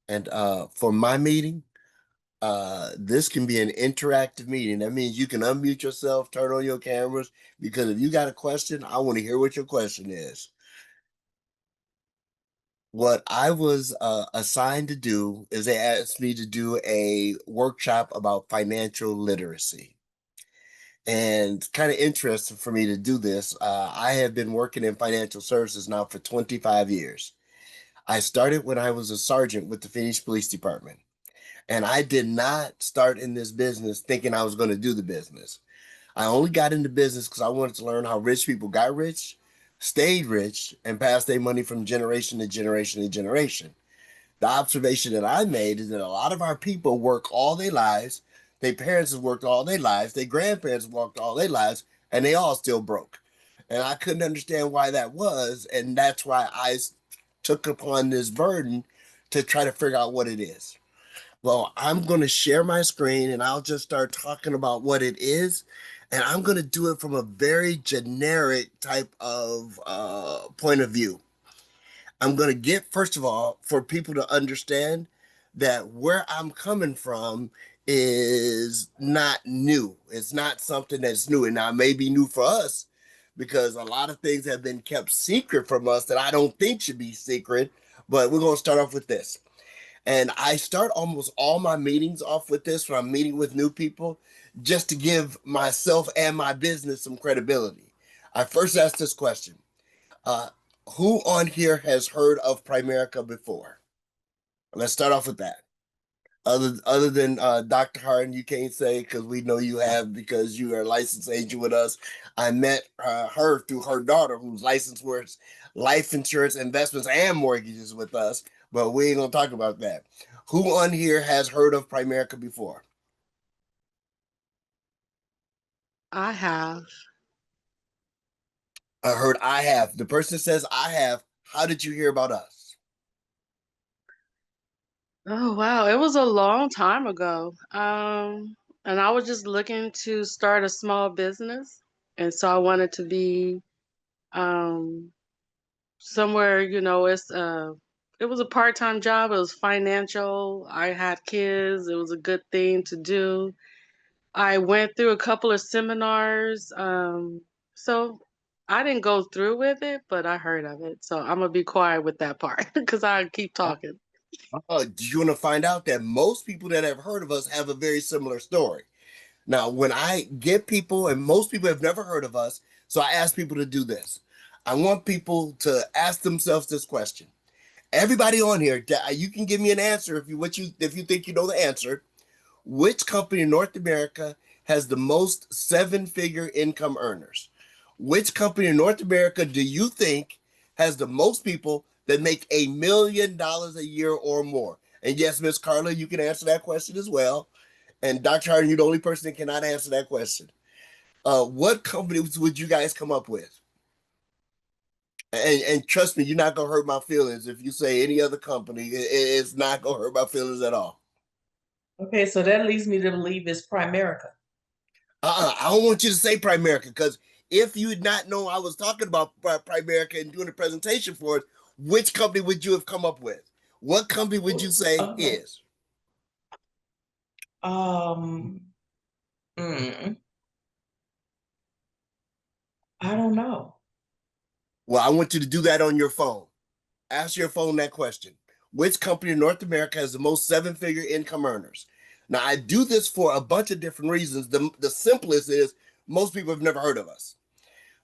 And for my meeting, this can be an interactive meeting. That means you can unmute yourself, turn on your cameras, because if you got a question, I want to hear what your question is. What I was assigned to do is they asked me to do a workshop about financial literacy. And kind of interesting for me to do this. I have been working in financial services now for 25 years. I started when I was a sergeant with the Phoenix Police Department. And I did not start in this business thinking I was going to do the business. I only got into business because I wanted to learn how rich people got rich, stayed rich, and passed their money from generation to generation to generation. The observation that I made is that a lot of our people work all their lives. Their parents have worked all their lives. Their grandparents have worked all their lives, and they all still broke. And I couldn't understand why that was. And that's why I took upon this burden to try to figure out what it is. Well, I'm going to share my screen and I'll just start talking about what it is. And I'm going to do it from a very generic type of point of view. I'm going to get, first of all, for people to understand that where I'm coming from is not new. It's not something that's new. And now it may be new for us because a lot of things have been kept secret from us that I don't think should be secret. But we're going to start off with this. And I start almost all my meetings off with this when I'm meeting with new people, just to give myself and my business some credibility. I first ask this question. Uh, who on here has heard of Primerica before? Let's start off with that. Other than Dr. Harden, you can't say because we know you have because you are a licensed agent with us. I met her through her daughter, who's licensed with life insurance, investments, and mortgages with us. But we ain't gonna talk about that. Who on here has heard of Primerica before? I have. I heard I have. The person says I have. How did you hear about us? Oh wow, it was a long time ago. And I was just looking to start a small business, and so I wanted to be um somewhere, it was a part-time job, it was financial. I had kids, it was a good thing to do. I went through a couple of seminars. So I didn't go through with it, but I heard of it. So I'm gonna be quiet with that part because I keep talking. Do you want to find out that most people that have heard of us have a very similar story? Now, when I get people, and most people have never heard of us, so I ask people to do this. I want people to ask themselves this question. Everybody on here, you can give me an answer if you think you know the answer. Which company in North America has the most seven-figure income earners? Which company in North America do you think has the most people that make $1 million a year or more? And yes, Miss Carla, you can answer that question as well. And Dr. Harden, you're the only person that cannot answer that question. What companies would you guys come up with? And trust me, you're not gonna hurt my feelings if you say any other company. It's not gonna hurt my feelings at all. Okay, so that leads me to believe it's Primerica. I don't want you to say Primerica because if you had not known I was talking about Primerica and doing a presentation for it, which company would you have come up with? What company would you say Okay. is? Um, mm, I don't know. Well, I want you to do that on your phone. Ask your phone that question. Which company in North America has the most seven-figure income earners? Now, I do this for a bunch of different reasons. The simplest is most people have never heard of us.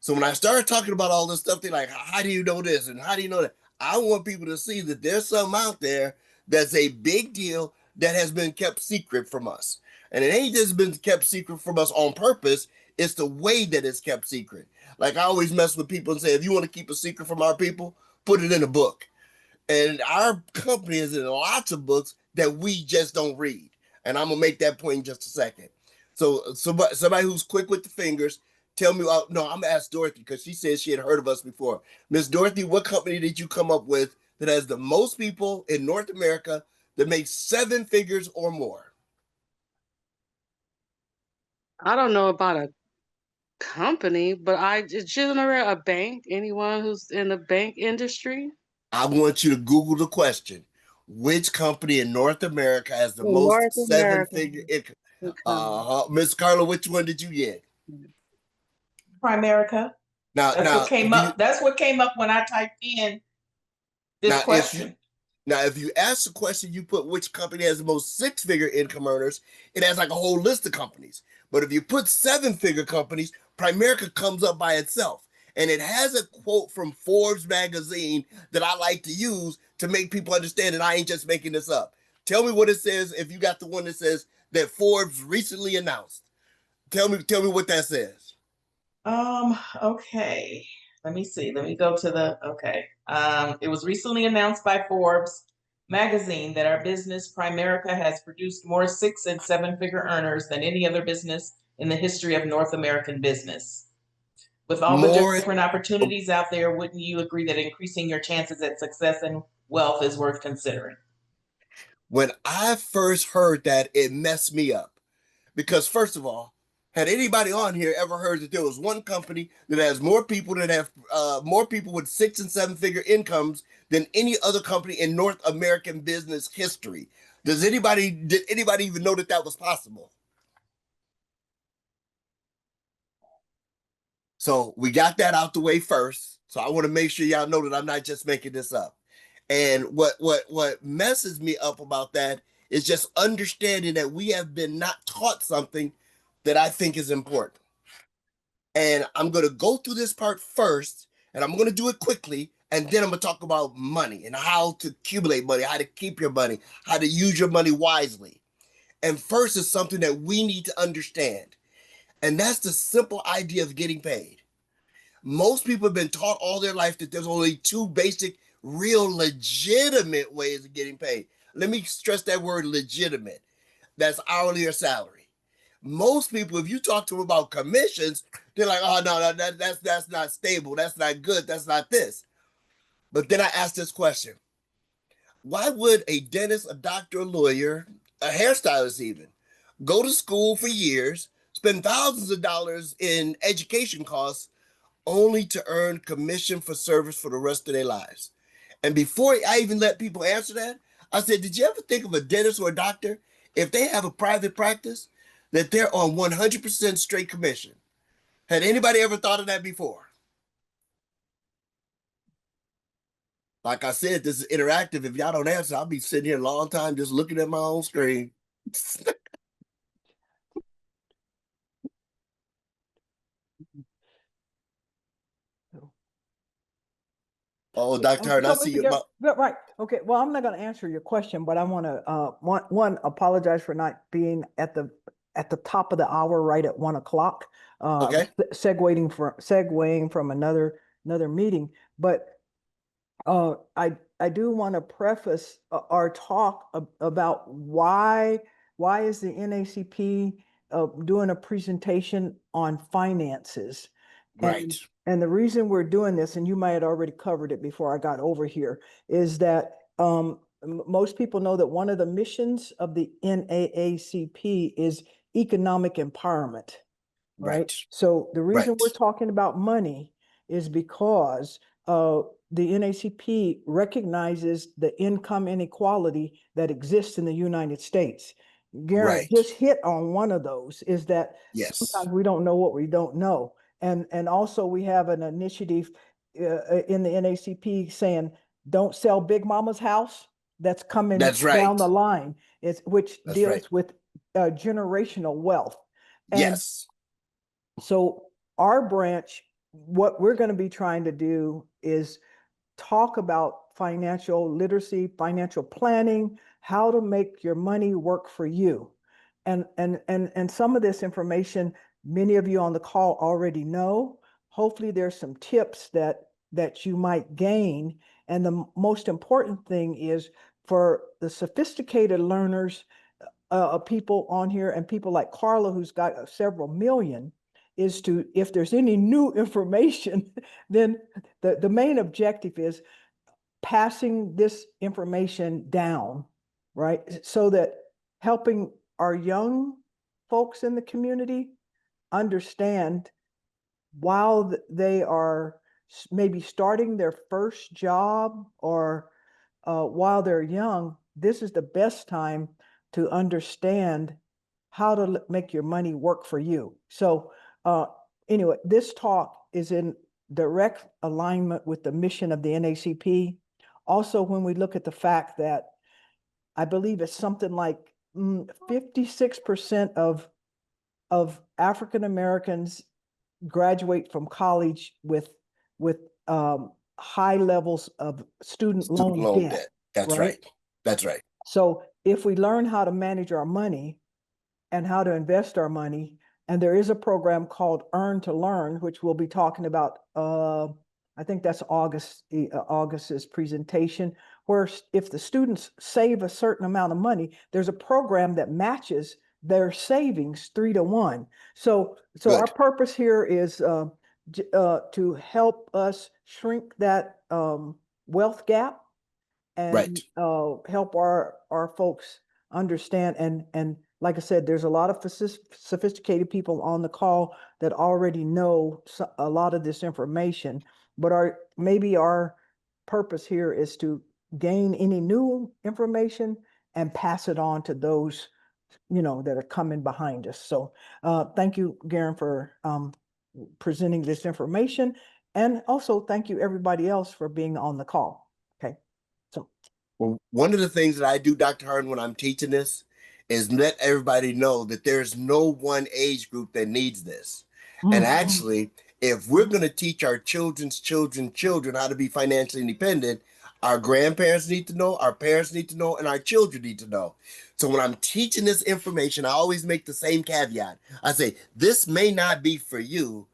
So when I started talking about all this stuff, they're like, how do you know this? And how do you know that? I want people to see that there's something out there that's a big deal that has been kept secret from us. And it ain't just been kept secret from us on purpose, it's the way that it's kept secret. Like I always mess with people and say, if you want to keep a secret from our people, put it in a book. And our company is in lots of books that we just don't read. And I'm gonna make that point in just a second. So somebody who's quick with the fingers, tell me. No, I'm gonna ask Dorothy because she said she had heard of us before. Miss Dorothy, what company did you come up with that has the most people in North America that make seven figures or more? I don't know about a company, but I generate a bank. Anyone who's in the bank industry. I want you to Google the question. Which company in North America has the In North most America, seven-figure income? income. Miss Carla, which one did you get? Primerica. Now, That's what now, came do you up. That's what came up when I typed in this now if you question. now if you ask the question, you put which company has the most six-figure income earners, it has like a whole list of companies. But if you put seven-figure companies, Primerica comes up by itself. And it has a quote from Forbes magazine that I like to use to make people understand that I ain't just making this up. Tell me what it says if you got the one that says that Forbes recently announced. Tell me what that says. Okay. Let me see. Let me go to the okay. It was recently announced by Forbes magazine that our business Primerica has produced more six and seven-figure earners than any other business in the history of North American business. With all the More different opportunities out there, wouldn't you agree that increasing your chances at success and wealth is worth considering? When I first heard that, it messed me up. Because first of all, had anybody on here ever heard that there was one company that has more people with six and seven figure incomes than any other company in North American business history? Did anybody even know that that was possible? So we got that out the way first. So I want to make sure y'all know that I'm not just making this up. And what messes me up about that is just understanding that we have been not taught something that I think is important. And I'm going to go through this part first, and I'm going to do it quickly. And then I'm going to talk about money and how to accumulate money, how to keep your money, how to use your money wisely. And first is something that we need to understand. And that's the simple idea of getting paid. Most people have been taught all their life that there's only two basic, real, legitimate ways of getting paid. Let me stress that word legitimate. That's hourly or salary. Most people, if you talk to them about commissions, they're like, "Oh no, no, that's not stable. That's not good. That's not this." But then I ask this question: why would a dentist, a doctor, a lawyer, a hairstylist, even go to school for years, spend thousands of dollars in education costs, only to earn commission for service for the rest of their lives? And before I even let people answer that, I said, did you ever think of a dentist or a doctor, if they have a private practice, that they're on 100% straight commission? Had anybody ever thought of that before? Like I said, this is interactive. If y'all don't answer, I'll be sitting here a long time just looking at my own screen. Oh, Dr. Hart, I So, see Mr. you. Garrett, right. Okay. Well, I'm not going to answer your question, but I want to one apologize for not being at the top of the hour right at 1 o'clock. Okay. Segueing from another meeting, but I do want to preface our talk about why is the NAACP doing a presentation on finances, Right. and the reason we're doing this, and you might have already covered it before I got over here, is that most people know that one of the missions of the NAACP is economic empowerment, right? Right. So the reason Right. we're talking about money is because the NAACP recognizes the income inequality that exists in the United States. Garrett Right. just hit on one of those, is that Yes. sometimes we don't know what we don't know. And also we have an initiative in the NAACP saying, don't sell Big Mama's house. That's coming That's down right. the line, which That's right. deals with generational wealth. And Yes. so our branch, what we're going to be trying to do is talk about financial literacy, financial planning, how to make your money work for you. And some of this information many of you on the call already know. Hopefully there's some tips that you might gain. And the most important thing is for the sophisticated learners, people on here and people like Carla, who's got several million, is to, if there's any new information, then the main objective is passing this information down, right? So that helping our young folks in the community understand while they are maybe starting their first job or while they're young, this is the best time to understand how to make your money work for you. So anyway, this talk is in direct alignment with the mission of the NAACP. Also, when we look at the fact that I believe it's something like 56% of African Americans graduate from college with high levels of student loan debt. That's right. That's right. So if we learn how to manage our money and how to invest our money, and there is a program called Earn to Learn, which we'll be talking about, I think that's August's presentation, where if the students save a certain amount of money, there's a program that matches their savings 3-to-1. So our purpose here is to help us shrink that wealth gap and help our folks understand. And like I said, there's a lot of sophisticated people on the call that already know a lot of this information, but maybe our purpose here is to gain any new information and pass it on to those that are coming behind us. So thank you, Garron, for presenting this information. And also thank you everybody else for being on the call. Okay. So. Well, one of the things that I do, Dr. Harden, when I'm teaching this is let everybody know that there's no one age group that needs this. And actually, if we're going to teach our children's children how to be financially independent, our grandparents need to know, our parents need to know, and our children need to know. So when I'm teaching this information, I always make the same caveat. I say, this may not be for you,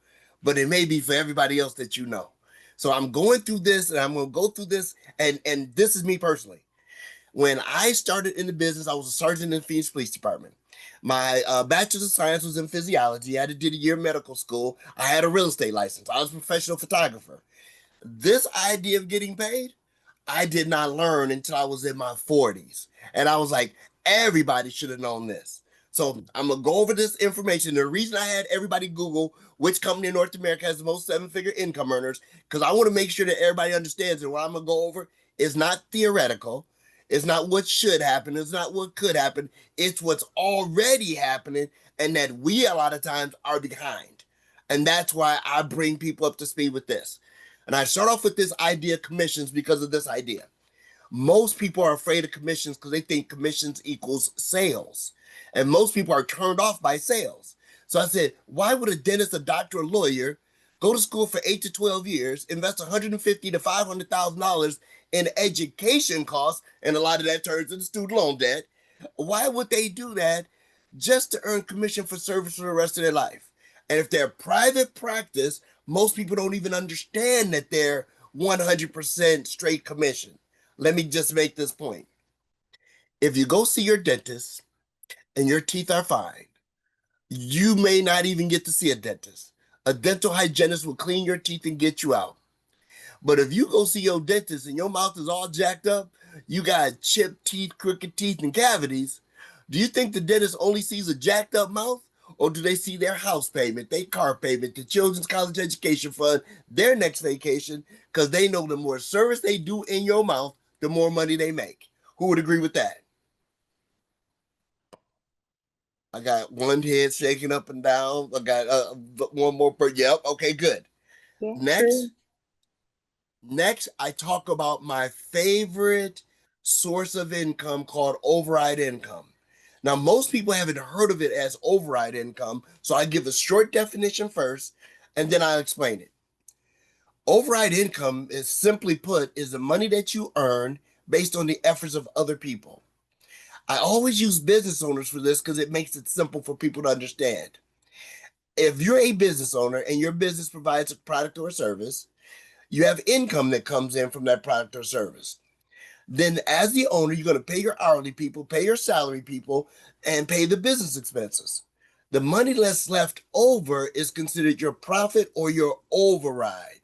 but it may be for everybody else that you know. So I'm going through this, and I'm going to go through this, and this is me personally. When I started in the business, I was a sergeant in the Phoenix Police Department. My bachelor's of science was in physiology. I did a year of medical school. I had a real estate license. I was a professional photographer. This idea of getting paid, I did not learn until I was in my 40s. And I was like, everybody should have known this. So I'm going to go over this information. The reason I had everybody Google which company in North America has the most 7-figure income earners, because I want to make sure that everybody understands that what I'm going to go over is not theoretical. It's not what should happen. It's not what could happen. It's what's already happening, and that we a lot of times are behind. And that's why I bring people up to speed with this. And I start off with this idea of commissions because of this idea. Most people are afraid of commissions because they think commissions equals sales. And most people are turned off by sales. So I said, why would a dentist, a doctor, a lawyer go to school for 8 to 12 years, invest $150,000 to $500,000 in education costs, and a lot of that turns into student loan debt? Why would they do that just to earn commission for service for the rest of their life? And if they're private practice, most people don't even understand that they're 100% straight commission. Let me just make this point. If you go see your dentist and your teeth are fine, you may not even get to see a dentist. A dental hygienist will clean your teeth and get you out. But if you go see your dentist and your mouth is all jacked up, you got chipped teeth, crooked teeth, and cavities, do you think the dentist only sees a jacked up mouth? Or do they see their house payment, their car payment, the children's college education fund, their next vacation? Because they know the more service they do in your mouth, the more money they make. Who would agree with that? I got one head shaking up and down. I got one more per. Yep. Okay, good. Yeah, Next, I talk about my favorite source of income called override income. Now, most people haven't heard of it as override income, so I give a short definition first, and then I'll explain it. Override income is simply put is the money that you earn based on the efforts of other people. I always use business owners for this because it makes it simple for people to understand. If you're a business owner and your business provides a product or a service, you have income that comes in from that product or service. Then as the owner, you're going to pay your hourly people, pay your salary people, and pay the business expenses. The money that's left over is considered your profit or your override.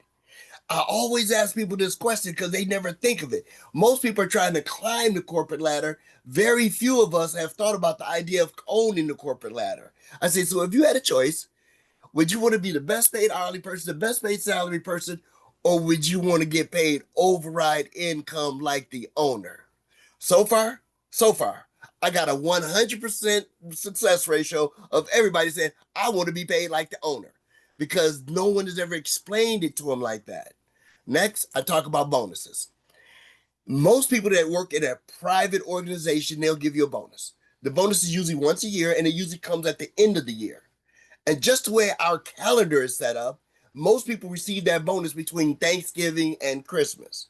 I always ask people this question because they never think of it. Most people are trying to climb the corporate ladder. Very few of us have thought about the idea of owning the corporate ladder. I say, so if you had a choice, would you want to be the best paid hourly person, the best paid salary person, or would you want to get paid override income like the owner? So far, I got a 100% success ratio of everybody saying, I want to be paid like the owner because no one has ever explained it to them like that. Next, I talk about bonuses. Most people that work in a private organization, they'll give you a bonus. The bonus is usually once a year and it usually comes at the end of the year. And just the way our calendar is set up, most people receive that bonus between Thanksgiving and Christmas.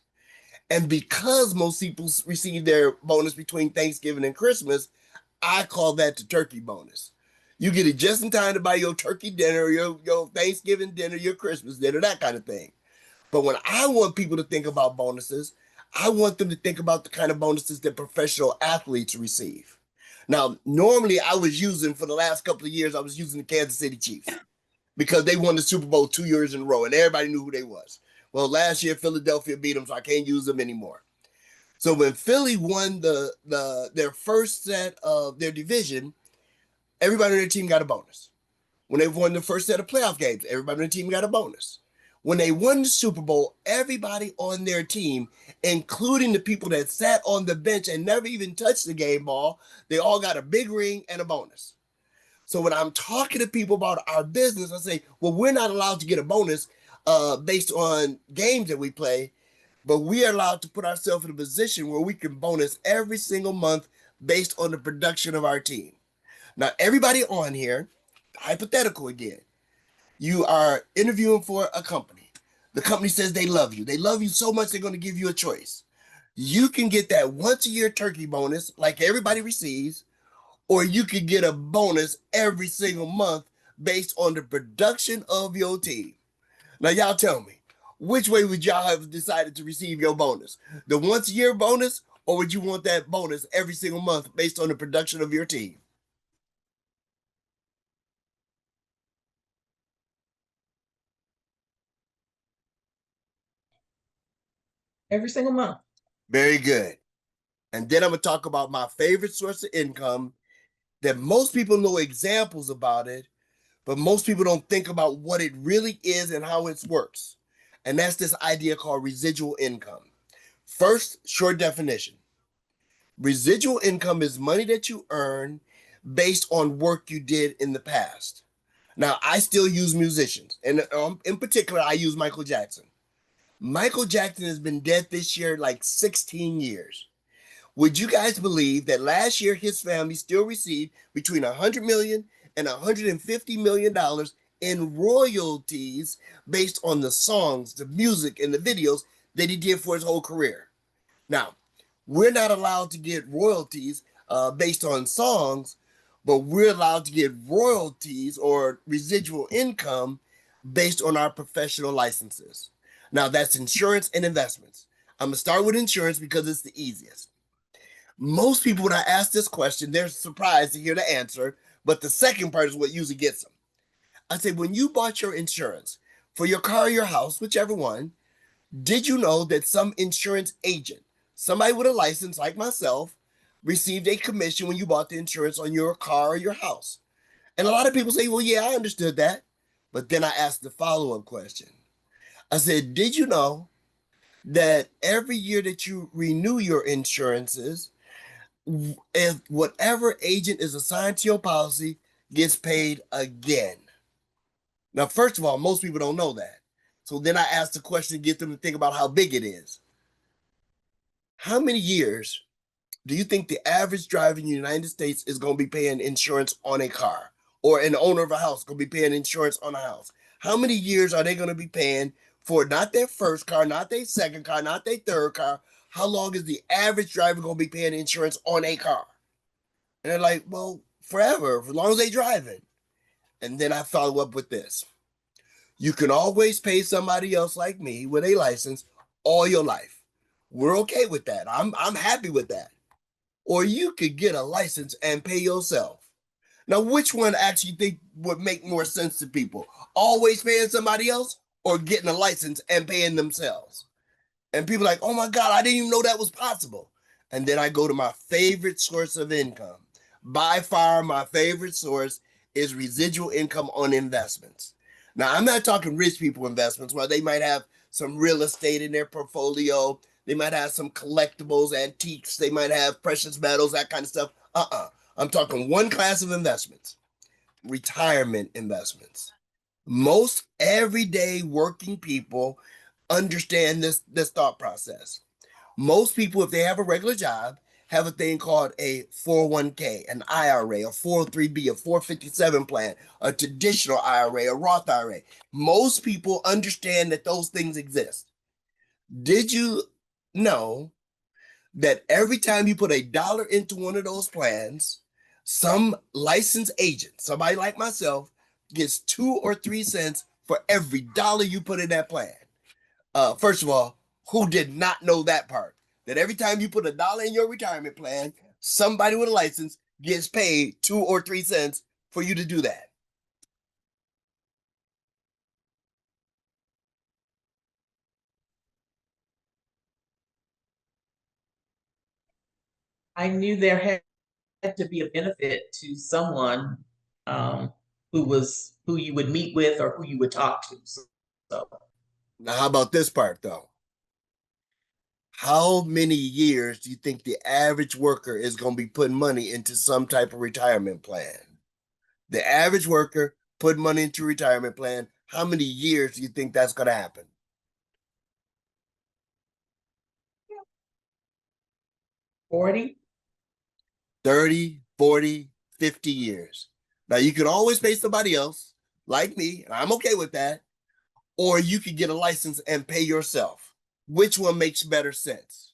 And because most people receive their bonus between Thanksgiving and Christmas, I call that the turkey bonus. You get it just in time to buy your turkey dinner, your Thanksgiving dinner, your Christmas dinner, that kind of thing. But when I want people to think about bonuses, I want them to think about the kind of bonuses that professional athletes receive. Now, normally I was using, for the last couple of years, I was using the Kansas City Chiefs because they won the Super Bowl 2 years in a row and everybody knew who they was. Well, last year Philadelphia beat them, so I can't use them anymore. So when Philly won their first set of their division, everybody on their team got a bonus. When they won the first set of playoff games, everybody on the team got a bonus. When they won the Super Bowl, everybody on their team, including the people that sat on the bench and never even touched the game ball, they all got a big ring and a bonus. So when I'm talking to people about our business, I say, well, we're not allowed to get a bonus based on games that we play, but we are allowed to put ourselves in a position where we can bonus every single month based on the production of our team. Now, everybody on here, hypothetical again, you are interviewing for a company. The company says they love you. They love you so much they're going to give you a choice. You can get that once a year turkey bonus like everybody receives, or you could get a bonus every single month based on the production of your team. Now, y'all tell me, which way would y'all have decided to receive your bonus? The once a year bonus, or would you want that bonus every single month based on the production of your team? Every single month. Very good. And then I'm going to talk about my favorite source of income that most people know examples about it, but most people don't think about what it really is and how it works. And that's this idea called residual income. First, short definition. Residual income is money that you earn based on work you did in the past. Now, I still use musicians, and in particular, I use Michael Jackson. Michael Jackson has been dead this year like 16 years. Would you guys believe that last year his family still received between $100 million and $150 million in royalties based on the songs, the music, and the videos that he did for his whole career? Now, we're not allowed to get royalties based on songs, but we're allowed to get royalties or residual income based on our professional licenses. Now, that's insurance and investments. I'm going to start with insurance because it's the easiest. Most people, when I ask this question, they're surprised to hear the answer, but the second part is what usually gets them. I say, when you bought your insurance for your car or your house, whichever one, did you know that some insurance agent, somebody with a license like myself, received a commission when you bought the insurance on your car or your house? And a lot of people say, well, yeah, I understood that. But then I asked the follow-up question. I said, did you know that every year that you renew your insurances, if whatever agent is assigned to your policy gets paid again? Now, first of all, most people don't know that. So then I asked the question to get them to think about how big it is. How many years do you think the average driver in the United States is going to be paying insurance on a car, or an owner of a house going to be paying insurance on a house? How many years are they going to be paying for not their first car, not their second car, not their third car? How long is the average driver going to be paying insurance on a car? And they're like, well, forever, for as long as they drive it. And then I follow up with this. You can always pay somebody else like me with a license all your life. We're okay with that. I'm happy with that. Or you could get a license and pay yourself. Now, which one actually think would make more sense to people? Always paying somebody else or getting a license and paying themselves? And people are like, oh my God, I didn't even know that was possible. And then I go to my favorite source of income. By far, my favorite source is residual income on investments. Now, I'm not talking rich people investments where they might have some real estate in their portfolio. They might have some collectibles, antiques. They might have precious metals, that kind of stuff. I'm talking one class of investments, retirement investments. Most everyday working people understand this thought process. Most people, if they have a regular job, have a thing called a 401k, an IRA, a 403b, a 457 plan, a traditional IRA, a Roth IRA. Most people understand that those things exist. Did you know that every time you put $1 into one of those plans, some licensed agent, somebody like myself, gets 2 or 3 cents for every dollar you put in that plan? First of all, who did not know that part? That every time you put $1 in your retirement plan, somebody with a license gets paid 2 or 3 cents for you to do that. I knew there had to be a benefit to someone who you would meet with or who you would talk to. So Now, how about this part though? How many years do you think the average worker is going to be putting money into some type of retirement plan? The average worker put money into a retirement plan. How many years do you think that's going to happen? 40. 30, 40, 50 years. Now, you can always pay somebody else, like me, and I'm okay with that, or you could get a license and pay yourself. Which one makes better sense?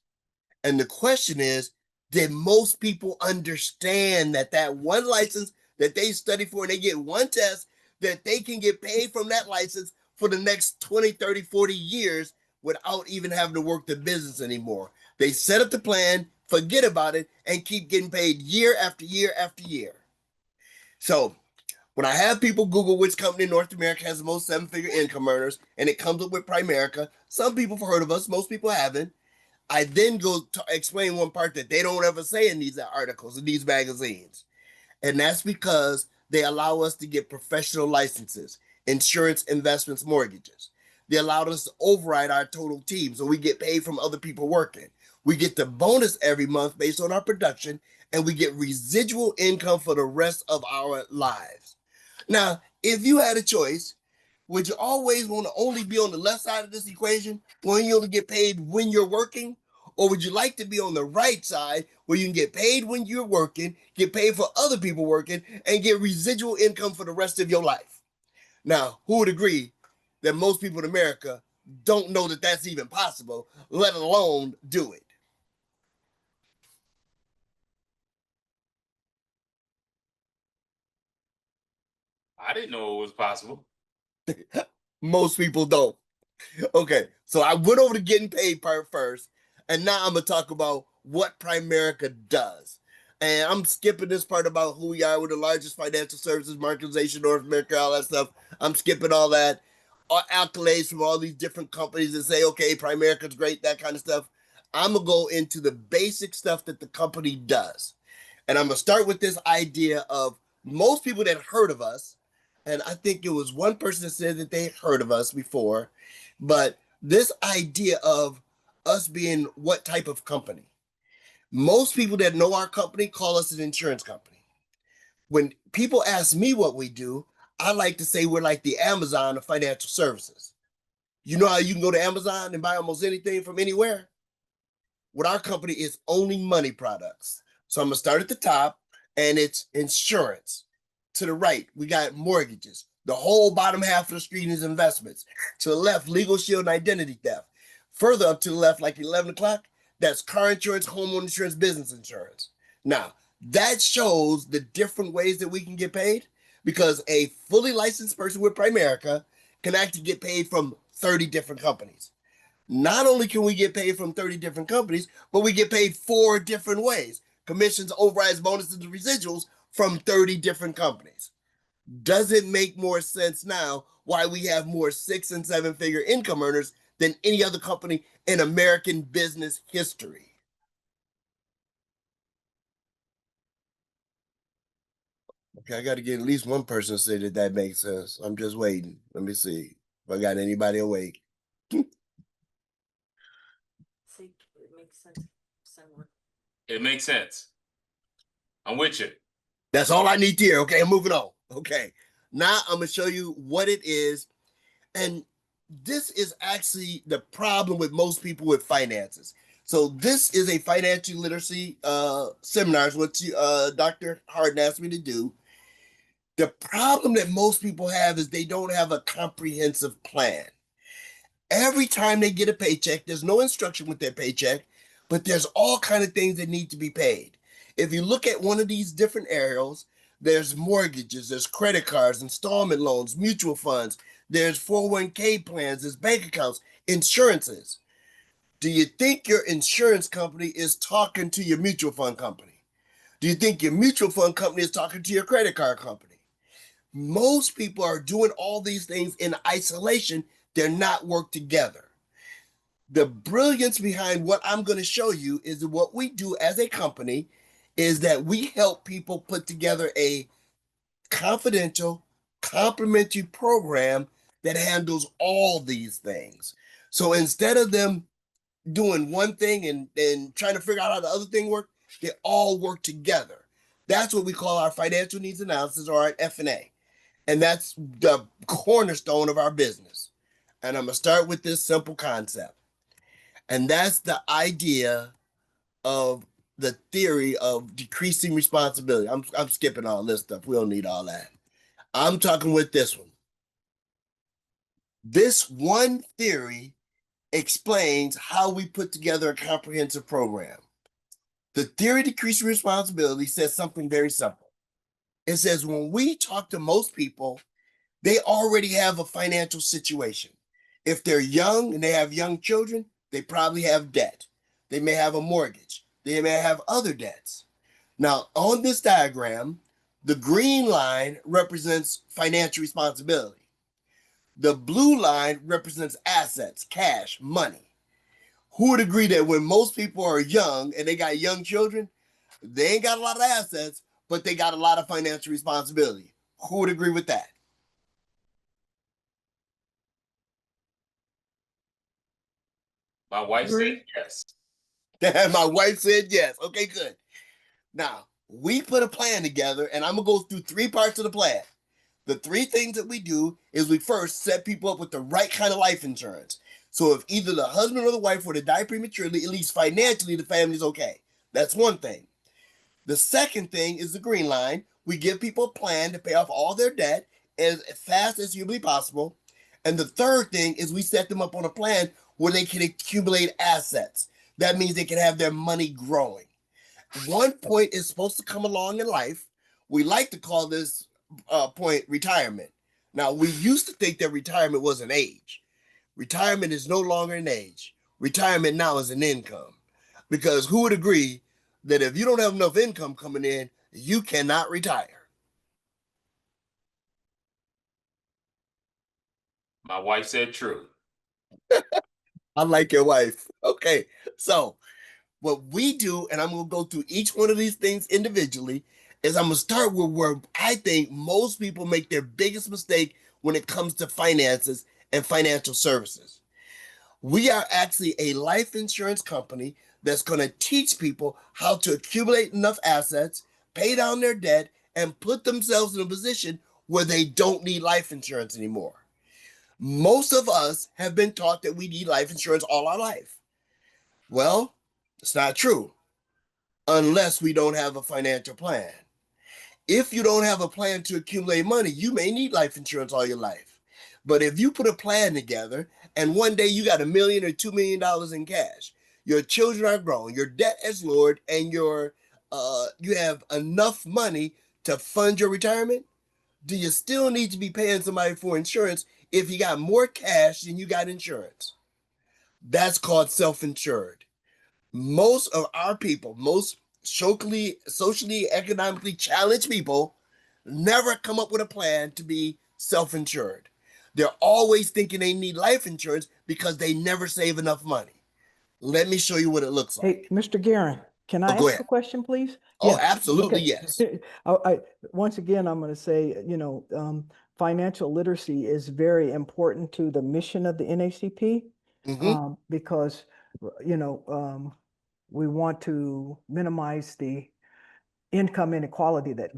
And the question is, did most people understand that that one license that they study for and they get one test, that they can get paid from that license for the next 20, 30, 40 years without even having to work the business anymore? They set up the plan, forget about it, and keep getting paid year after year after year. So when I have people Google which company in North America has the most seven-figure income earners, and it comes up with Primerica, some people have heard of us, most people haven't. I then go to explain one part that they don't ever say in these articles, in these magazines. And that's because they allow us to get professional licenses, insurance, investments, mortgages. They allowed us to override our total team so we get paid from other people working. We get the bonus every month based on our production, and we get residual income for the rest of our lives. Now, if you had a choice, would you always want to only be on the left side of this equation when you only get paid when you're working? Or would you like to be on the right side where you can get paid when you're working, get paid for other people working, and get residual income for the rest of your life? Now, who would agree that most people in America don't know that that's even possible, let alone do it? I didn't know it was possible. Most people don't. Okay, so I went over the getting paid part first, and now I'm gonna talk about what Primerica does. And I'm skipping this part about who we are. We're the largest financial services marketization in North America, all that stuff. I'm skipping all that. Accolades from all these different companies and say, okay, Primerica's great, that kind of stuff. I'm gonna go into the basic stuff that the company does. And I'm gonna start with this idea of most people that heard of us, and I think it was one person that said that they heard of us before, but this idea of us being what type of company. Most people that know our company call us an insurance company. When people ask me what we do, I like to say we're like the Amazon of financial services. You know how you can go to Amazon and buy almost anything from anywhere? With our company, it's only money products. So I'm gonna start at the top, and it's insurance. To the right, we got mortgages. The whole bottom half of the screen is investments. To the left, legal shield and identity theft. Further up to the left, like 11 o'clock, that's car insurance, homeowner insurance, business insurance. Now, that shows the different ways that we can get paid, because a fully licensed person with Primerica can actually get paid from 30 different companies. Not only can we get paid from 30 different companies, but we get paid 4 different ways: commissions, overrides, bonuses, and residuals from 30 different companies. Does it make more sense now why we have more 6 and 7-figure income earners than any other company in American business history? Okay, I got to get at least one person to say that that makes sense. I'm just waiting. Let me see if I got anybody awake. think it makes sense. It makes sense. I'm with you. That's all I need to hear. Okay, I'm moving on. Okay, now I'm gonna show you what it is. And this is actually the problem with most people with finances. So this is a financial literacy seminar, is what Dr. Harden asked me to do. The problem that most people have is they don't have a comprehensive plan. Every time they get a paycheck, there's no instruction with their paycheck, but there's all kind of things that need to be paid. If you look at one of these different areas, there's mortgages, there's credit cards, installment loans, mutual funds, there's 401k plans, there's bank accounts, insurances. Do you think your insurance company is talking to your mutual fund company? Do you think your mutual fund company is talking to your credit card company? Most people are doing all these things in isolation. They're not work together. The brilliance behind what I'm going to show you is that what we do as a company is that we help people put together a confidential, complimentary program that handles all these things. So instead of them doing one thing and trying to figure out how the other thing works, they all work together. That's what we call our financial needs analysis, or our F&A. And that's the cornerstone of our business. And I'm going to start with this simple concept. And that's the idea of the theory of decreasing responsibility. I'm skipping all this stuff. We don't need all that. I'm talking with this one. This one theory explains how we put together a comprehensive program. The theory of decreasing responsibility says something very simple. It says when we talk to most people, they already have a financial situation. If they're young and they have young children, they probably have debt. They may have a mortgage. They may have other debts. Now, on this diagram, the green line represents financial responsibility. The blue line represents assets, cash, money. Who would agree that when most people are young and they got young children, they ain't got a lot of assets, but they got a lot of financial responsibility? Who would agree with that? My wife Agree. said yes. My wife said yes. Okay, good. Now, we put a plan together, and I'm going to go through three parts of the plan. The three things that we do is we first set people up with the right kind of life insurance. So if either the husband or the wife were to die prematurely, at least financially, the family's okay. That's one thing. The second thing is the green line. We give people a plan to pay off all their debt as fast as humanly possible. And the third thing is we set them up on a plan where they can accumulate assets. That means they can have their money growing. One point is supposed to come along in life. We like to call this point retirement. Now, we used to think that retirement was an age. Retirement is no longer an age. Retirement now is an income. Because who would agree that if you don't have enough income coming in, you cannot retire? My wife said true. I like your wife. Okay, so what we do, and I'm going to go through each one of these things individually, is I'm going to start with where I think most people make their biggest mistake when it comes to finances and financial services. We are actually a life insurance company that's going to teach people how to accumulate enough assets, pay down their debt, and put themselves in a position where they don't need life insurance anymore. Most of us have been taught that we need life insurance all our life. Well, it's not true unless we don't have a financial plan. If you don't have a plan to accumulate money, you may need life insurance all your life. But if you put a plan together and one day you got $1 million or $2 million in cash, your children are grown, your debt is lowered, and you have enough money to fund your retirement, do you still need to be paying somebody for insurance if you got more cash than you got insurance? That's called self-insured. Most of our people, most socially, economically challenged people, never come up with a plan to be self-insured. They're always thinking they need life insurance because they never save enough money. Let me show you what it looks like. Hey, Mr. Garron, can I go ask ahead. a question, please? Oh, Yeah. absolutely, Okay. yes. Once again, I'm going to say, financial literacy is very important to the mission of the NAACP, Mhm. because you know, we want to minimize the income inequality that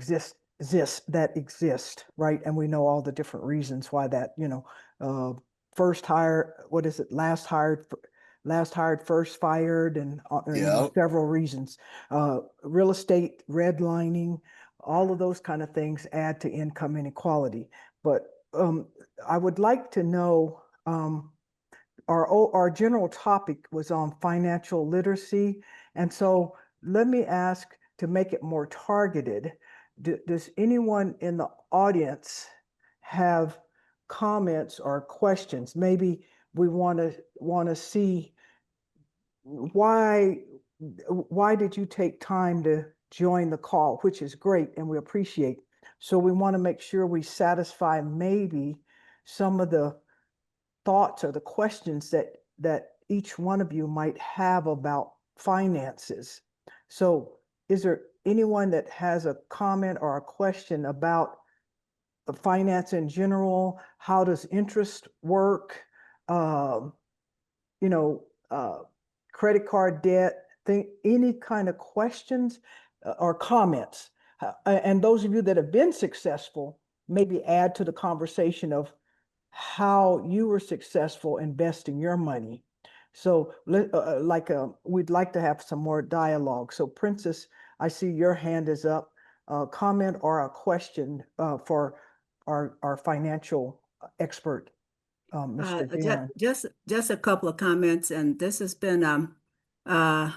exists, right? And we know all the different reasons why that, first hire, what is it? Last hired, first fired, and Yeah. several reasons. Real estate redlining, all of those kind of things add to income inequality. But I would like to know, our general topic was on financial literacy. And so let me ask, to make it more targeted, does anyone in the audience have comments or questions? Maybe we want to see why did you take time to join the call, which is great and we appreciate. So we want to make sure we satisfy maybe some of the thoughts or the questions that each one of you might have about finances. So is there anyone that has a comment or a question about the finance in general? How does interest work? Um, you know, credit card debt, any kind of questions or comments. And those of you that have been successful, maybe add to the conversation of how you were successful investing your money. So we'd like to have some more dialogue. So Princess, I see your hand is up. Comment or a question for our financial expert, Mr. Garron. Just a couple of comments, and this has been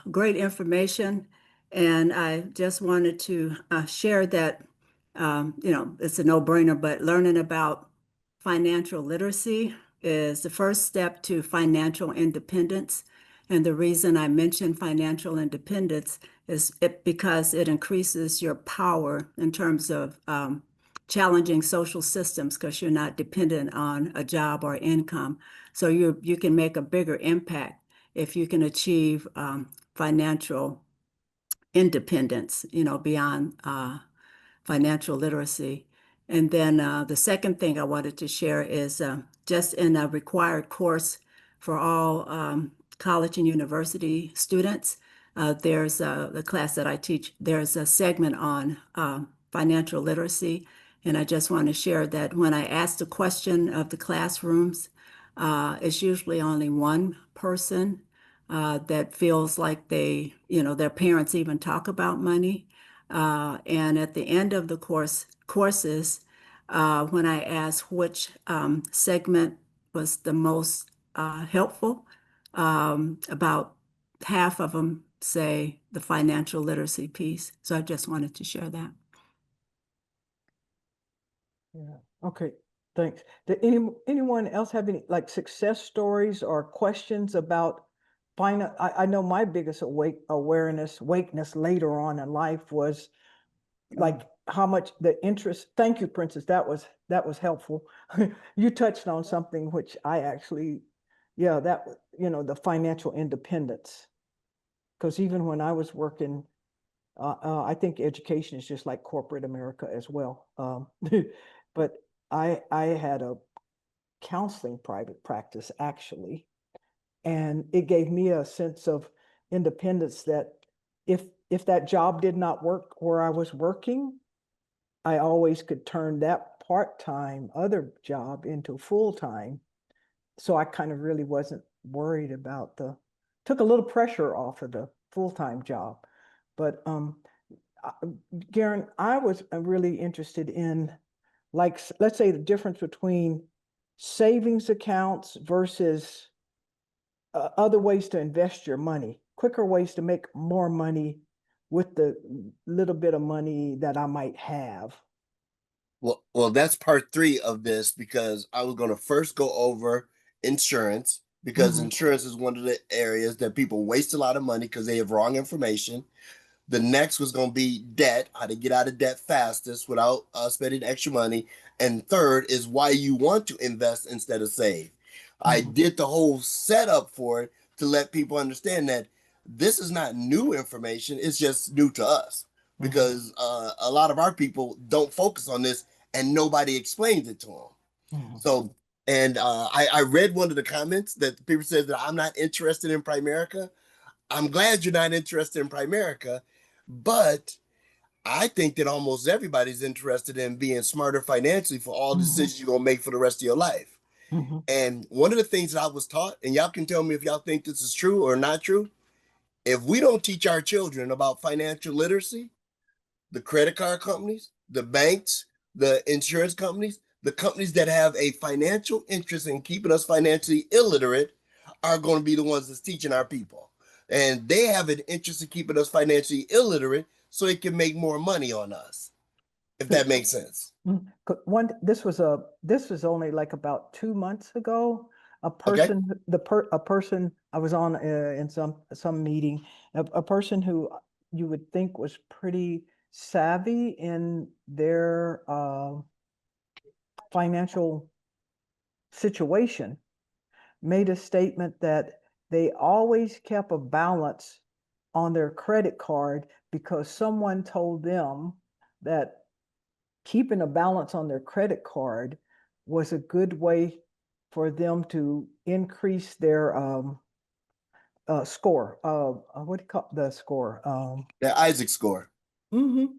great information. And I just wanted to share that, it's a no-brainer, but learning about financial literacy is the first step to financial independence. And the reason I mention financial independence is because it increases your power in terms of challenging social systems, because you're not dependent on a job or income. So you can make a bigger impact if you can achieve financial independence, beyond financial literacy. And then the second thing I wanted to share is just in a required course for all college and university students, there's the class that I teach, there's a segment on financial literacy. And I just want to share that when I ask the question of the classrooms, it's usually only one person that feels like their parents even talk about money. And at the end of the courses, when I ask which segment was the most helpful, about half of them say the financial literacy piece. So I just wanted to share that. Yeah. Okay. Thanks. Did anyone else have any success stories or questions about finance? I know my biggest wakeness later on in life was how much the interest. Thank you, Princess. That was helpful. You touched on something which I actually, the financial independence. Because even when I was working, I think education is just like corporate America as well. But I had a counseling private practice actually, and it gave me a sense of independence that if that job did not work where I was working, I always could turn that part-time other job into full-time. So I kind of really wasn't worried about took a little pressure off of the full-time job. But Garron, I was really interested in, let's say the difference between savings accounts versus other ways to invest your money, quicker ways to make more money with the little bit of money that I might have. Well, that's part 3 of this, because I was going to first go over insurance, because insurance is one of the areas that people waste a lot of money because they have wrong information. The next was going to be debt, how to get out of debt fastest without spending extra money. And third is why you want to invest instead of save. I did the whole setup for it to let people understand that this is not new information. It's just new to us, because a lot of our people don't focus on this and nobody explains it to them. So And I read one of the comments that people said that I'm not interested in Primerica. I'm glad you're not interested in Primerica, but I think that almost everybody's interested in being smarter financially for all the decisions you're gonna make for the rest of your life. And one of the things that I was taught, and y'all can tell me if y'all think this is true or not true, if we don't teach our children about financial literacy, the credit card companies, the banks, the insurance companies, the companies that have a financial interest in keeping us financially illiterate are going to be the ones that's teaching our people. And they have an interest in keeping us financially illiterate so they can make more money on us, if that makes sense. This was only like about 2 months ago. A Okay. person I was on in some meeting, a person who you would think was pretty savvy in their financial situation made a statement that they always kept a balance on their credit card because someone told them that keeping a balance on their credit card was a good way for them to increase their score. What do you call the score? The Isaac score. And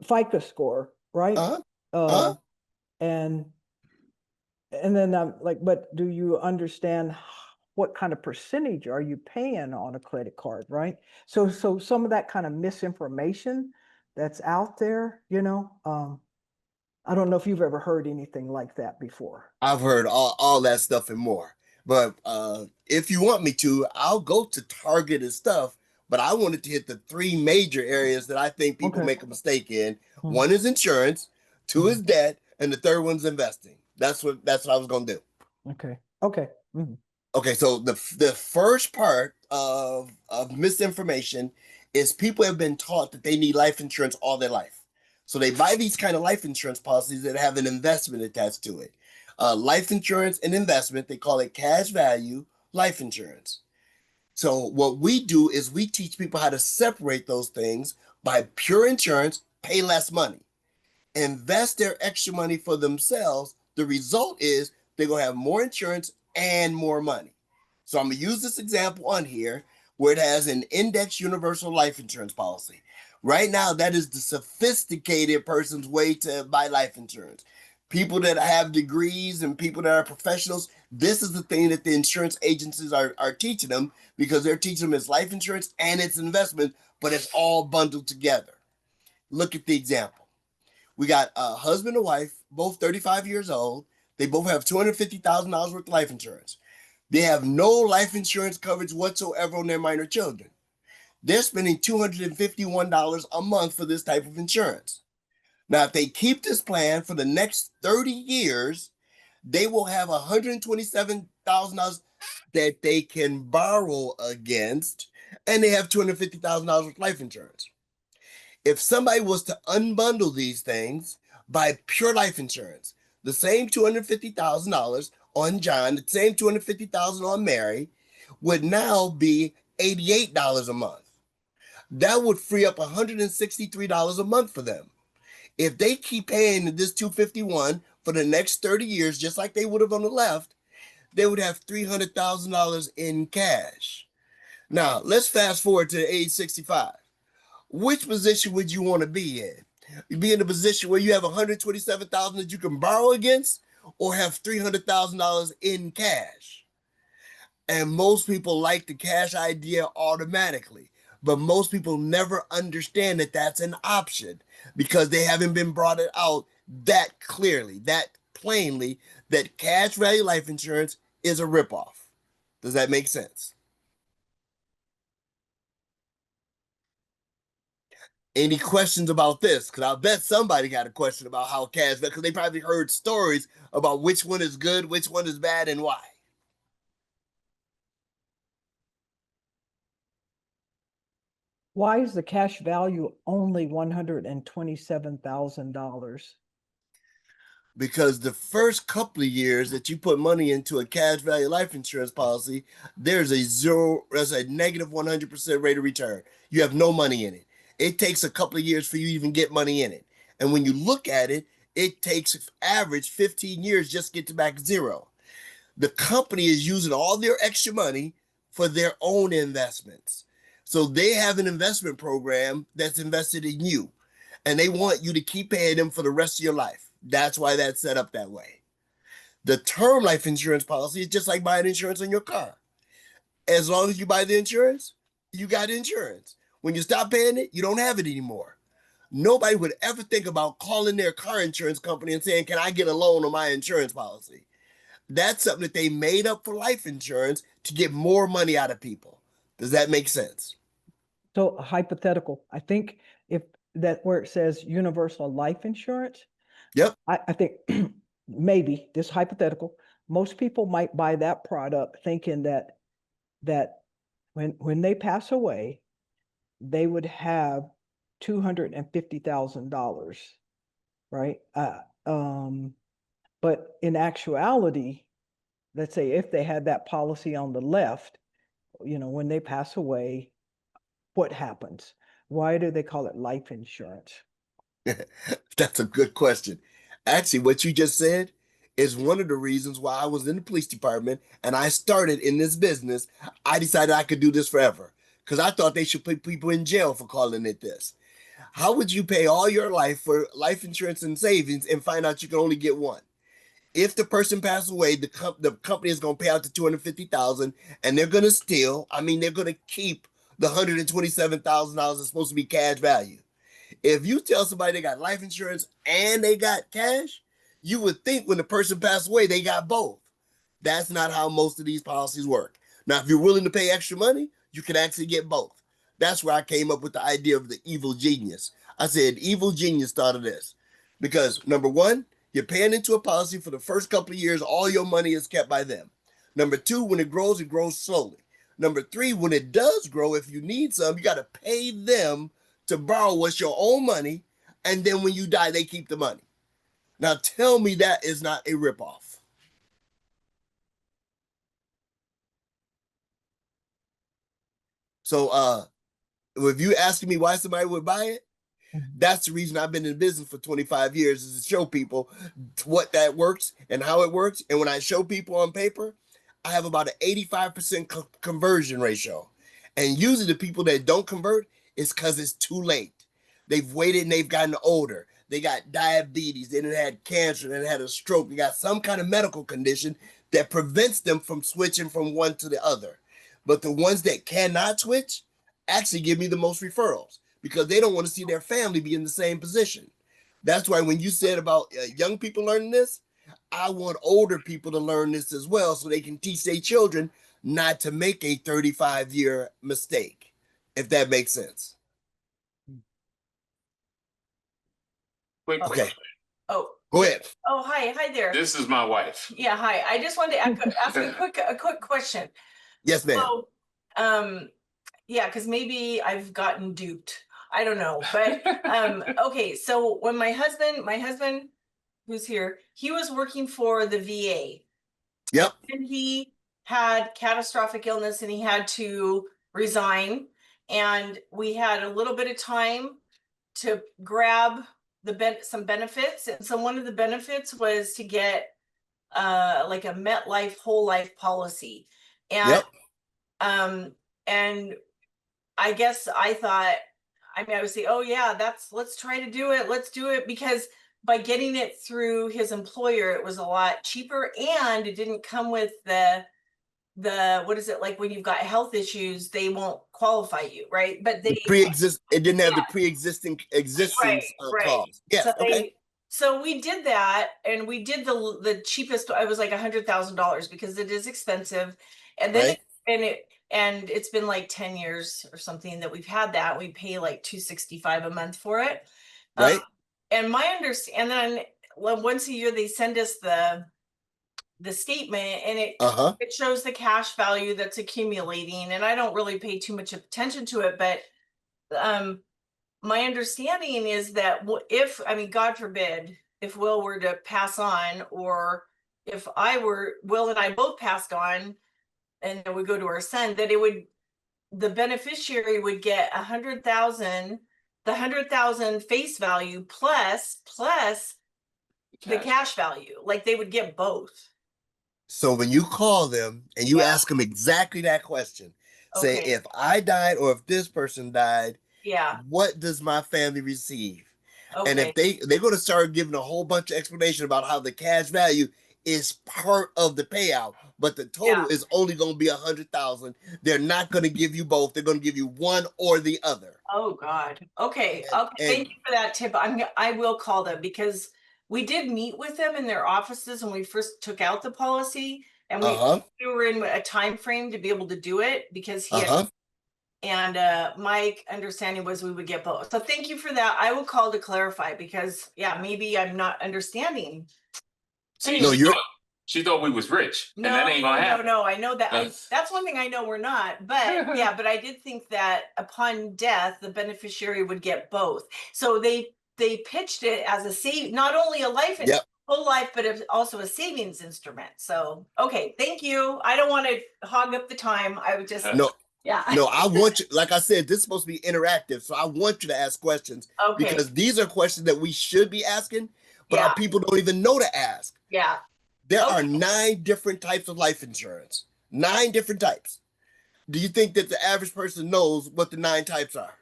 FICO score, right? And then I'm like, but do you understand what kind of percentage are you paying on a credit card, right? So some of that kind of misinformation that's out there, I don't know if you've ever heard anything like that before. I've heard all that stuff and more. But if you want me to, I'll go to targeted stuff. But I wanted to hit the three major areas that I think people make a mistake in. One is insurance, two is debt, and the third one's investing. That's what I was gonna do. Okay. Okay, so the first part of misinformation is people have been taught that they need life insurance all their life. So they buy these kind of life insurance policies that have an investment attached to it. Life insurance and investment, they call it cash value life insurance. So what we do is we teach people how to separate those things by pure insurance, pay less money, invest their extra money for themselves. The result is they're going to have more insurance and more money. So I'm going to use this example on here where it has an index universal life insurance policy. Right now, that is the sophisticated person's way to buy life insurance. People that have degrees and people that are professionals, this is the thing that the insurance agencies are teaching them, because they're teaching them it's life insurance and it's investment, but it's all bundled together. Look at the example. We got a husband and wife, both 35 years old. They both have $250,000 worth of life insurance. They have no life insurance coverage whatsoever on their minor children. They're spending $251 a month for this type of insurance. Now, if they keep this plan for the next 30 years, they will have $127,000 that they can borrow against, and they have $250,000 with life insurance. If somebody was to unbundle these things, buy pure life insurance, the same $250,000 on John, the same $250,000 on Mary, would now be $88 a month. That would free up $163 a month for them. If they keep paying this 251 for the next 30 years, just like they would have on the left, they would have $300,000 in cash. Now, let's fast forward to age 65. Which position would you want to be in? You be in a position where you have 127,000 that you can borrow against, or have $300,000 in cash? And most people like the cash idea automatically, but most people never understand that that's an option because they haven't been brought it out that clearly, that plainly, that cash value life insurance is a ripoff. Does that make sense? Any questions about this? Because I bet somebody got a question about how cash, because they probably heard stories about which one is good, which one is bad, and why. Why is the cash value only $127,000? Because the first couple of years that you put money into a cash value life insurance policy, there's a negative 100% rate of return. You have no money in it. It takes a couple of years for you to even get money in it. And when you look at it, it takes average 15 years just to get to back zero. The company is using all their extra money for their own investments. So they have an investment program that's invested in you, and they want you to keep paying them for the rest of your life. That's why that's set up that way. The term life insurance policy is just like buying insurance on your car. As long as you buy the insurance, you got insurance. When you stop paying it, you don't have it anymore. Nobody would ever think about calling their car insurance company and saying, "Can I get a loan on my insurance policy?" That's something that they made up for life insurance to get more money out of people. Does that make sense? So hypothetical, I think if that where it says universal life insurance, Yep. I think maybe this hypothetical, most people might buy that product thinking that when they pass away, they would have $250,000, right? But in actuality, let's say if they had that policy on the left, when they pass away, what happens? Why do they call it life insurance? That's a good question. Actually, what you just said is one of the reasons why I was in the police department and I started in this business. I decided I could do this forever because I thought they should put people in jail for calling it this. How would you pay all your life for life insurance and savings and find out you can only get one? If the person passes away, the company is going to pay out the 250,000, and they're going to steal. I mean, they're going to keep the $127,000 that's supposed to be cash value. If you tell somebody they got life insurance and they got cash, you would think when the person passed away, they got both. That's not how most of these policies work. Now, if you're willing to pay extra money, you can actually get both. That's where I came up with the idea of the evil genius. I said, evil genius thought of this because number one, you're paying into a policy for the first couple of years, all your money is kept by them. Number two, when it grows slowly. Number three, when it does grow, if you need some, you got to pay them to borrow what's your own money. And then when you die, they keep the money. Now tell me that is not a ripoff. So if you asking me why somebody would buy it, that's the reason I've been in business for 25 years is to show people what that works and how it works. And when I show people on paper, I have about an 85% conversion ratio. And usually the people that don't convert is because it's too late. They've waited and they've gotten older. They got diabetes, they done had cancer, they had a stroke, they got some kind of medical condition that prevents them from switching from one to the other. But the ones that cannot switch actually give me the most referrals because they don't want to see their family be in the same position. That's why when you said about young people learning this, I want older people to learn this as well so they can teach their children not to make a 35-year mistake, if that makes sense. Quick, Okay, Oh, go ahead. oh, hi there. this is my wife. Yeah, hi. I just wanted to ask a quick question. Yes, ma'am. So, yeah, because maybe I've gotten duped. I don't know, but okay. So when my husband who's here, he was working for the VA. Yep. And he had catastrophic illness and he had to resign. And we had a little bit of time to grab some benefits. And so one of the benefits was to get like a MetLife whole life policy. And Yep. And I guess I thought, I would say, oh yeah, let's try to do it. Let's do it because by getting it through his employer, it was a lot cheaper and it didn't come with the what is it like when you've got health issues, they won't qualify you, right? But they it didn't have the pre-existing existence right. cause. Yes, So okay. So we did that and we did the cheapest, it was like $100,000 because it is expensive. And then Right. and it's been like 10 years or something that we've had that. We pay like $265 a month for it. Right. And my understanding, and then once a year they send us the statement and it shows the cash value that's accumulating. And I don't really pay too much attention to it, but my understanding is that if, God forbid, if Will were to pass on, or if Will and I both passed on, and we go to our son, that the beneficiary would get 100,000, the 100,000 face value plus the cash value, like they would get both. So when you call them and you Yeah. ask them exactly that question, say, Okay. if I died or if this person died, Yeah. what does my family receive? And Okay. if they're going to start giving a whole bunch of explanation about how the cash value is part of the payout, but the total is only going to be 100,000. They're not going to give you both. They're going to give you one or the other. Oh God. Okay. Okay. Thank you for that tip. I will call them because we did meet with them in their offices when we first took out the policy, and we were in a time frame to be able to do it because he had, and my understanding was we would get both. So thank you for that. I will call to clarify because maybe I'm not understanding. See, no, she thought we was rich. No, and that ain't gonna happen. no. I know that. That's one thing I know we're not. But but I did think that upon death, the beneficiary would get both. So they pitched it as not only a life full life, but also a savings instrument. So okay, thank you. I don't want to hog up the time. I would just no, I want you, like I said, this is supposed to be interactive. So I want you to ask questions because these are questions that we should be asking, but our people don't even know to ask. Yeah. There are 9 different types of life insurance. 9 different types. Do you think that the average person knows what the 9 types are?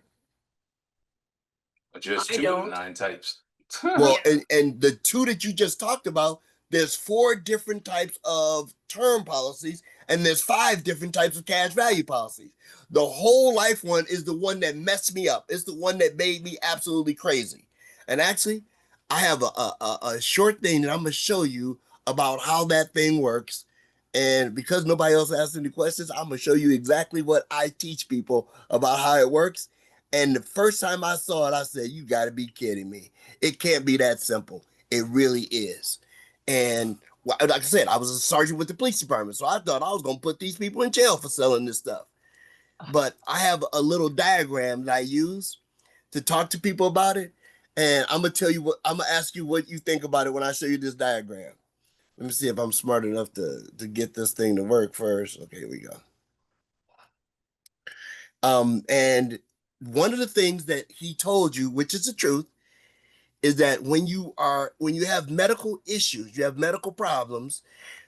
Just 2 of the 9 types. Well, and the 2 that you just talked about, there's 4 different types of term policies, and there's 5 different types of cash value policies. The whole life one is the one that messed me up. It's the one that made me absolutely crazy. And actually, I have a short thing that I'm going to show you about how that thing works. And because nobody else asked any questions, I'm going to show you exactly what I teach people about how it works. And the first time I saw it, I said, you got to be kidding me. It can't be that simple. It really is. And like I said, I was a sergeant with the police department, so I thought I was going to put these people in jail for selling this stuff. But I have a little diagram that I use to talk to people about it. And I'm going to ask you what you think about it when I show you this diagram. Let me see if I'm smart enough to get this thing to work first. Okay, here we go. And one of the things that he told you, which is the truth, is that when you have medical issues, you have medical problems,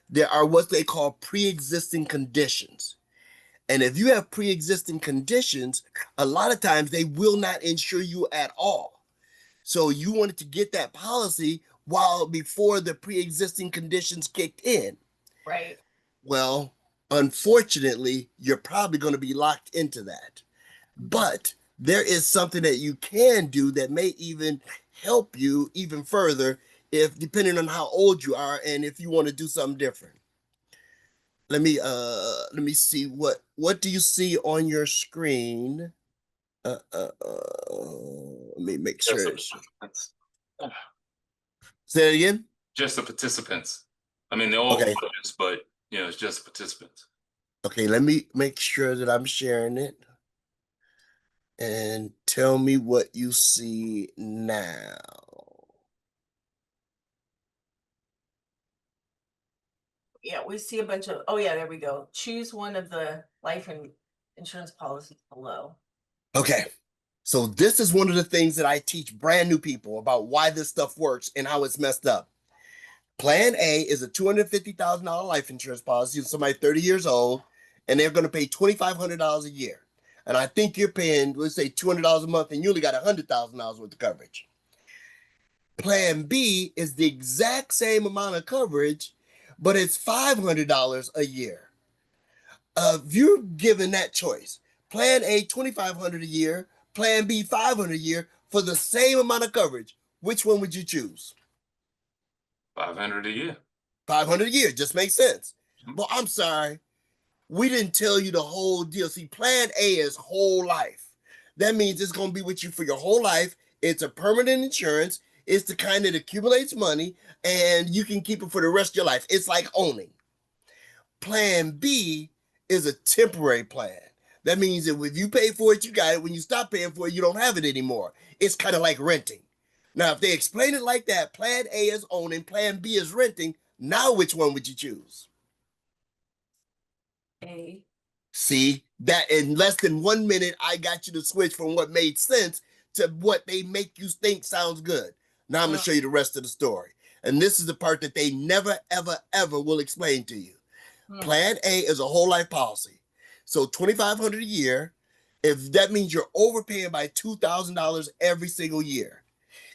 there are what they call pre-existing conditions. And if you have pre-existing conditions, a lot of times they will not insure you at all. So you wanted to get that policy before the pre-existing conditions kicked in. Right. Well, unfortunately, you're probably going to be locked into that. But there is something that you can do that may even help you even further depending on how old you are and if you want to do something different. Let me see what do you see on your screen? Let me make sure. Say it again. Just the participants. I mean, they're all voters, but it's just participants. Okay, let me make sure that I'm sharing it. And tell me what you see now. Yeah, we see a bunch of, there we go. Choose one of the life and insurance policies below. Okay. So this is one of the things that I teach brand new people about why this stuff works and how it's messed up. Plan A is a $250,000 life insurance policy. Somebody 30 years old, and they're going to pay $2,500 a year. And I think you're paying, let's say, $200 a month, and you only got $100,000 worth of coverage. Plan B is the exact same amount of coverage, but it's $500 a year. If you're given that choice, Plan A, $2,500 a year, Plan B, $500 a year for the same amount of coverage, which one would you choose? $500 a year. $500 a year, just makes sense. Well, I'm sorry. We didn't tell you the whole deal. See, Plan A is whole life. That means it's going to be with you for your whole life. It's a permanent insurance. It's the kind that accumulates money, and you can keep it for the rest of your life. It's like owning. Plan B is a temporary plan. That means that if you pay for it, you got it. When you stop paying for it, you don't have it anymore. It's kind of like renting. Now, if they explain it like that, Plan A is owning, Plan B is renting. Now, which one would you choose? A. See, that in less than 1 minute, I got you to switch from what made sense to what they make you think sounds good. Now I'm going to show you the rest of the story. And this is the part that they never, ever, ever will explain to you. Hmm. Plan A is a whole life policy. So $2,500 a year, if that means you're overpaying by $2,000 every single year.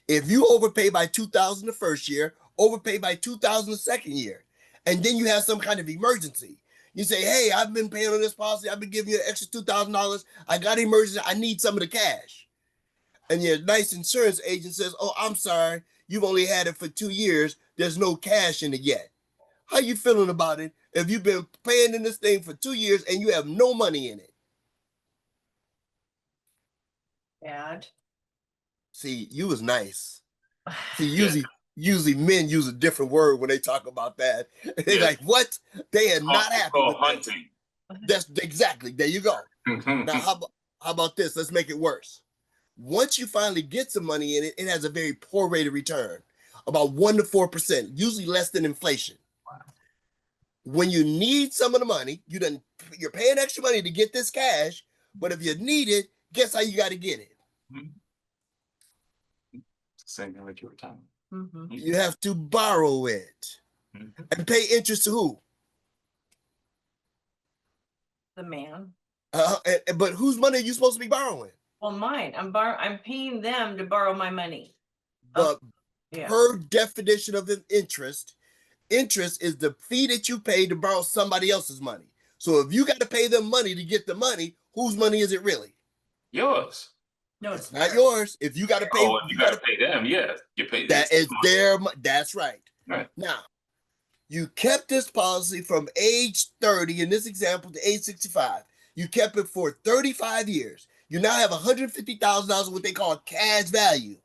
If you overpay by $2,000 the first year, overpay by $2,000 the second year, and then you have some kind of emergency. You say, hey, I've been paying on this policy. I've been giving you an extra $2,000. I got an emergency. I need some of the cash. And your nice insurance agent says, oh, I'm sorry. You've only had it for 2 years. There's no cash in it yet. How you feeling about it if you've been paying in this thing for 2 years and you have no money in it? Bad. See, you was nice. See, usually men use a different word when they talk about that. They're like, what? They are not happy with hunting. That's exactly, there you go. Now, how about this? Let's make it worse. Once you finally get some money in it, it has a very poor rate of return, about 1 to 4%, usually less than inflation. Wow. When you need some of the money, you're paying extra money to get this cash, but if you need it, guess how you got to get it? Same thing like you were talking. Mm-hmm. You have to borrow it and pay interest to who? The man. But whose money are you supposed to be borrowing? Well, mine. I'm paying them to borrow my money. But Yeah. per definition of interest is the fee that you pay to borrow somebody else's money. So if you got to pay them money to get the money, whose money is it really? Yours. No, It's not yours. If you got to pay, Oh, you got to pay them. Yeah, you pay. That is their money. That's right. Right. Now, you kept this policy from age 30, in this example, to age 65. You kept it for 35 years. You now have $150,000 what they call cash value.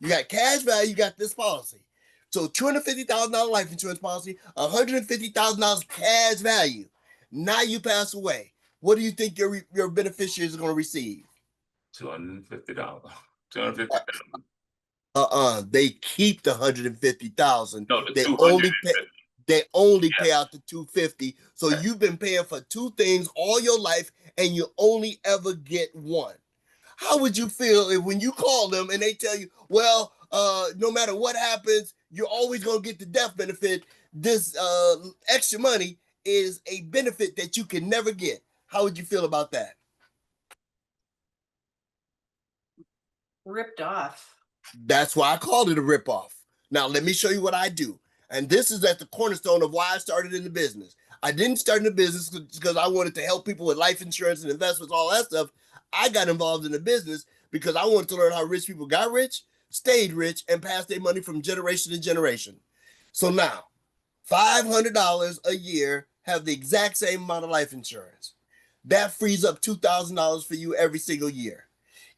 You got cash value, you got this policy. So $250,000 life insurance policy, $150,000 cash value. Now you pass away. What do you think your beneficiaries are going to receive? $250. They keep the $150,000. No, the They only pay out the $250. So you've been paying for two things all your life, and you only ever get one. How would you feel if when you call them and they tell you, well, no matter what happens, you're always going to get the death benefit. This extra money is a benefit that you can never get. How would you feel about that? ripped off. That's why I called it a ripoff. Now, let me show you what I do. And this is at the cornerstone of why I started in the business. I didn't start in the business because I wanted to help people with life insurance and investments, all that stuff. I got involved in the business because I wanted to learn how rich people got rich, stayed rich, and passed their money from generation to generation. So now, $500 a year have the exact same amount of life insurance. That frees up $2,000 for you every single year.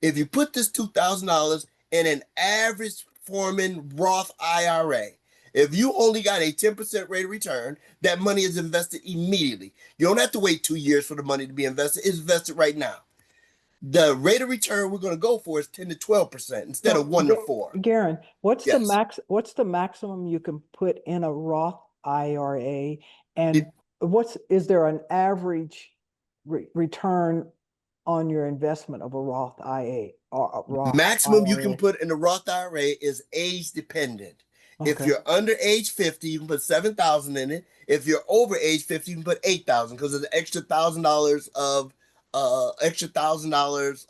If you put this $2,000 in an average performing Roth IRA, if you only got a 10% rate of return, that money is invested immediately. You don't have to wait 2 years for the money to be invested. It's invested right now. The rate of return we're going to go for is 10 to 12% instead of 1 to 4. Garron, what's the maximum you can put in a Roth IRA, and is there an average return on your investment of a Roth IRA? Maximum you can put in a Roth IRA is age dependent. Okay. If you're under age 50, you can put $7,000 in it. If you're over age 50, you can put $8,000 because there's an extra $1,000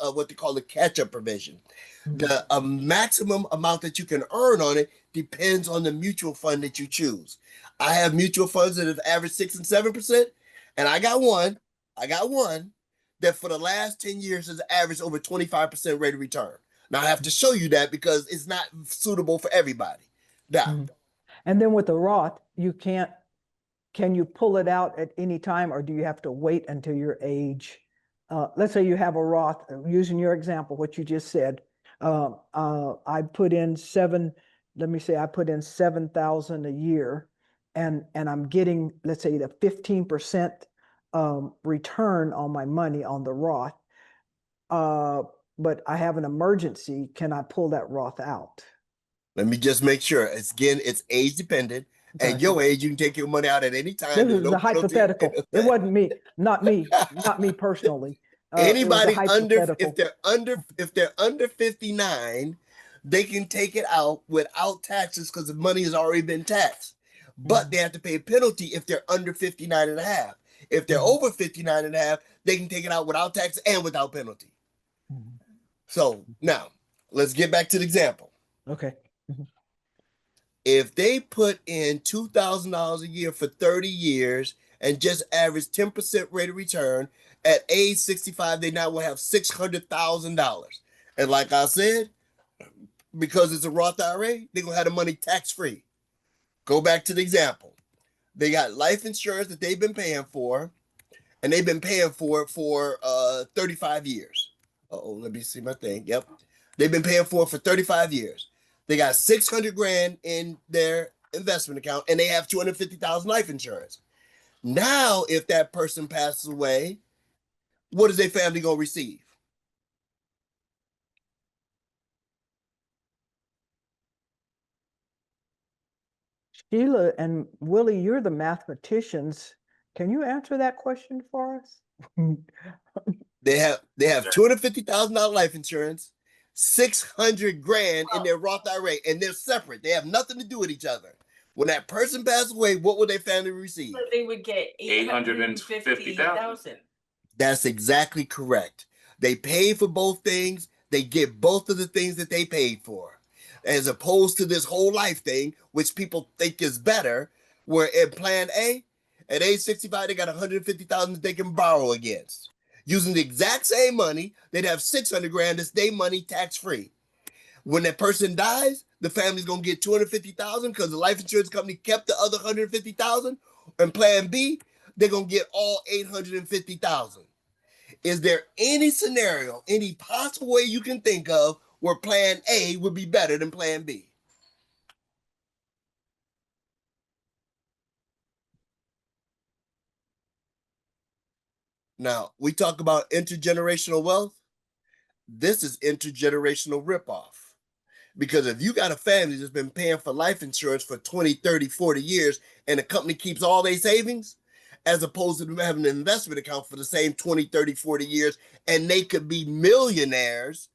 of what they call the catch-up provision. Mm-hmm. The maximum amount that you can earn on it depends on the mutual fund that you choose. I have mutual funds that have averaged 6 and 7%, and I got one that for the last 10 years has averaged over 25% rate of return. Now I have to show you that because it's not suitable for everybody. Now, and then with the Roth, can you pull it out at any time, or do you have to wait until your age? Let's say you have a Roth, using your example, what you just said. I put in $7,000 a year, and I'm getting, let's say, the 15% return on my money on the Roth. But I have an emergency. Can I pull that Roth out? Let me just make sure. It's age dependent. At your age, you can take your money out at any time. This is a hypothetical. It wasn't me, not me personally. Anybody if they're under 59, they can take it out without taxes because the money has already been taxed. But they have to pay a penalty if they're under 59 and a half. If they're over 59 and a half, they can take it out without tax and without penalty. So now let's get back to the example. Okay. If they put in $2,000 a year for 30 years and just average 10% rate of return, at age 65, they now will have $600,000. And like I said, because it's a Roth IRA, they're going to have the money tax-free. Go back to the example. They got life insurance that they've been paying for, and they've been paying for it for 35 years. Let me see my thing. Yep. They've been paying for it for 35 years. They got 600 grand in their investment account, and they have 250,000 life insurance. Now, if that person passes away, what is their family going to receive? Sheila and Willie, you're the mathematicians. Can you answer that question for us? They have $250,000 life insurance, 600 grand in their Roth IRA, and they're separate. They have nothing to do with each other. When that person passes away, what would their family receive? So they would get 850,000. That's exactly correct. They pay for both things. They get both of the things that they paid for, as opposed to this whole life thing, which people think is better, where in Plan A, at age 65, they got 150,000 that they can borrow against. Using the exact same money, they'd have 600 grand as their money tax-free. When that person dies, the family's going to get 250,000 because the life insurance company kept the other 150,000. And Plan B, they're going to get all 850,000. Is there any scenario, any possible way you can think of where Plan A would be better than Plan B? Now, we talk about intergenerational wealth. This is intergenerational ripoff. Because if you got a family that's been paying for life insurance for 20, 30, 40 years, and the company keeps all their savings, as opposed to them having an investment account for the same 20, 30, 40 years, and they could be millionaires,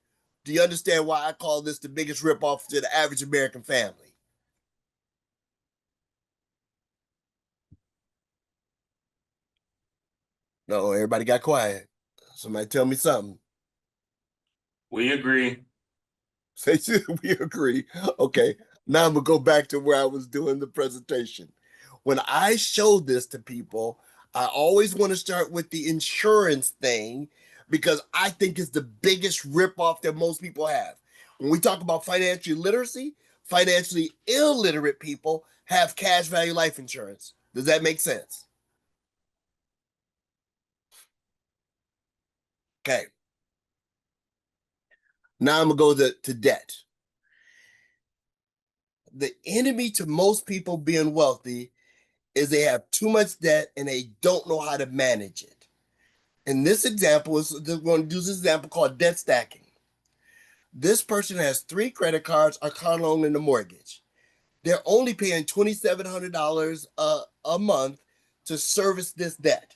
do you understand why I call this the biggest ripoff to the average American family? No, everybody got quiet. Somebody tell me something. We agree. Say we agree. Okay, now I'm gonna go back to where I was doing the presentation. When I show this to people, I always want to start with the insurance thing because I think it's the biggest ripoff that most people have. When we talk about financial literacy, financially illiterate people have cash value life insurance. Does that make sense? Okay. Now I'm going to go to debt. The enemy to most people being wealthy is they have too much debt and they don't know how to manage it. In this example, we're going to use this example called debt stacking. This person has 3 credit cards, a car loan, and a mortgage. They're only paying $2,700 a month to service this debt.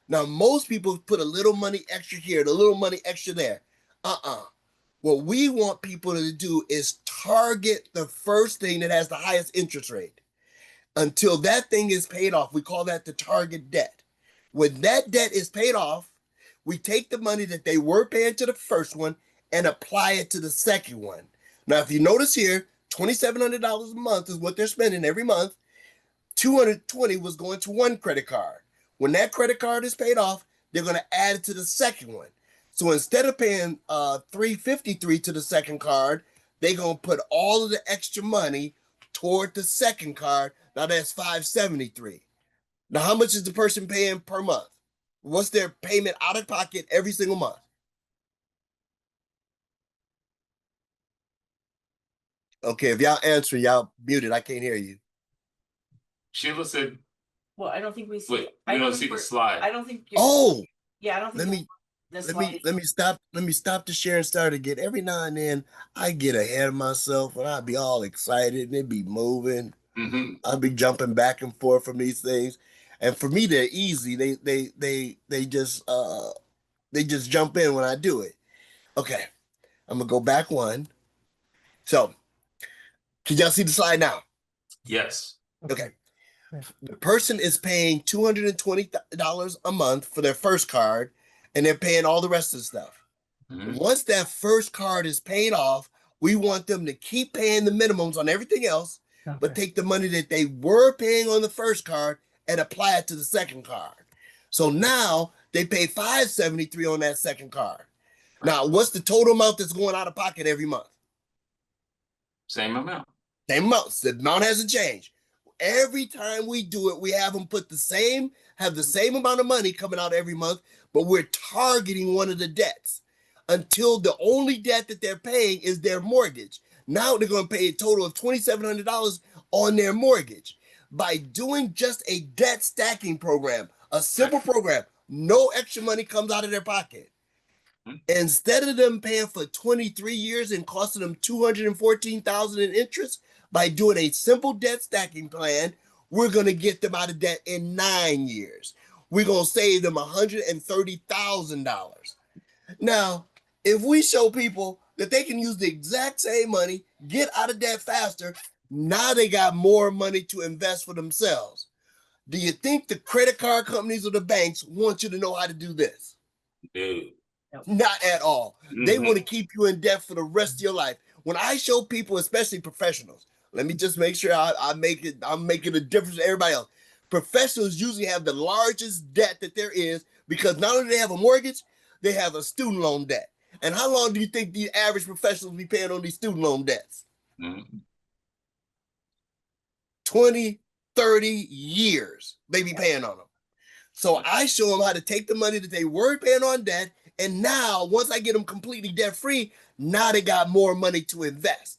Now, most people put a little money extra here, a little money extra there. What we want people to do is target the first thing that has the highest interest rate. Until that thing is paid off, we call that the target debt. When that debt is paid off, we take the money that they were paying to the first one and apply it to the second one. Now, if you notice here, $2,700 a month is what they're spending every month. $220 was going to one credit card. When that credit card is paid off, they're going to add it to the second one. So instead of paying $353 to the second card, they're going to put all of the extra money toward the second card. Now that's $573. Now, how much is the person paying per month? What's their payment out of pocket every single month? Okay, if y'all answer, y'all muted. I can't hear you. Sheila said, Well, I don't think we see. wait, we don't see the slide. I don't think. Yeah, I don't think. Let me stop the share and start again. Every now and then I get ahead of myself and I'd be all excited and it'd be moving. I'd be jumping back and forth from these things. And for me, they're easy. They just jump in when I do it. Okay, I'm gonna go back one. So can y'all see the slide now? Yes. Okay. The person is paying $220 a month for their first card, and they're paying all the rest of the stuff. Once that first card is paid off, we want them to keep paying the minimums on everything else, but take the money that they were paying on the first card and apply it to the second card. So now they pay $573 on that second card. Now, what's the total amount that's going out of pocket every month? Same amount. Same amount. The amount hasn't changed. Every time we do it, we have them have the same amount of money coming out every month, but we're targeting one of the debts until the only debt that they're paying is their mortgage. Now they're going to pay a total of $2,700 on their mortgage. By doing just a debt stacking program, a simple program, no extra money comes out of their pocket. Instead of them paying for 23 years and costing them $214,000 in interest, by doing a simple debt stacking plan, we're going to get them out of debt in 9 years. We're going to save them $130,000. Now, if we show people that they can use the exact same money, get out of debt faster, now they got more money to invest for themselves. Do you think the credit card companies or the banks want you to know how to do this? No. Not at all. They want to keep you in debt for the rest of your life. When I show people, especially professionals, let me just make sure I'm making a difference to everybody else. Professionals usually have the largest debt that there is because not only do they have a mortgage, they have a student loan debt. And how long do you think the average professionals be paying on these student loan debts? 20, 30 years they be paying on them. So I show them how to take the money that they were paying on debt, and now once I get them completely debt free, now they got more money to invest.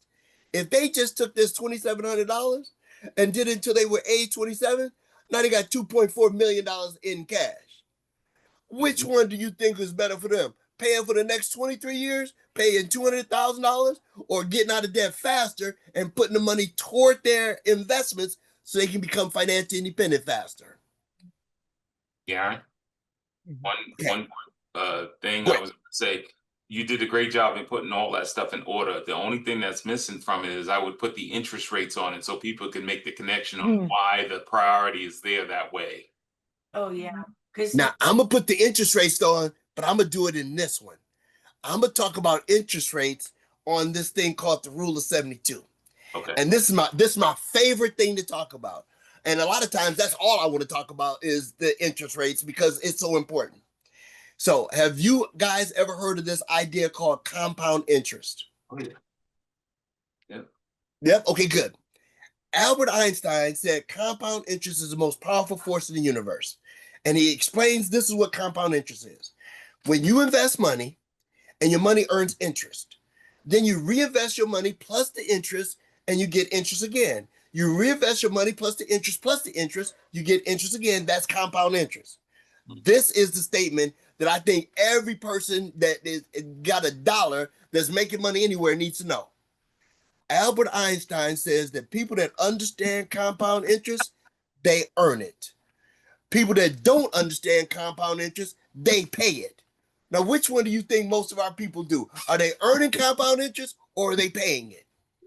If they just took this $2,700 and did it until they were age 27, now they got $2.4 million in cash. Which one do you think is better for them? Paying for the next 23 years, paying $200,000, or getting out of debt faster and putting the money toward their investments so they can become financially independent faster? Yeah. One thing I was going to say, you did a great job in putting all that stuff in order. The only thing that's missing from it is I would put the interest rates on it so people can make the connection on why the priority is there that way. Oh yeah. Now I'm gonna put the interest rates on, but I'm gonna do it in this one. I'm gonna talk about interest rates on this thing called the rule of 72. Okay. And this is my favorite thing to talk about. And a lot of times that's all I want to talk about is the interest rates because it's so important. So have you guys ever heard of this idea called compound interest? Oh, yeah. Yep. Yep. Okay, good. Albert Einstein said compound interest is the most powerful force in the universe. And he explains this is what compound interest is. When you invest money and your money earns interest, then you reinvest your money plus the interest and you get interest again. You reinvest your money plus the interest, you get interest again. That's compound interest. This is the statement that I think every person that is got a dollar that's making money anywhere needs to know. Albert Einstein says that people that understand compound interest, they earn it. People that don't understand compound interest, they pay it. Now, which one do you think most of our people do? Are they earning compound interest or are they paying it?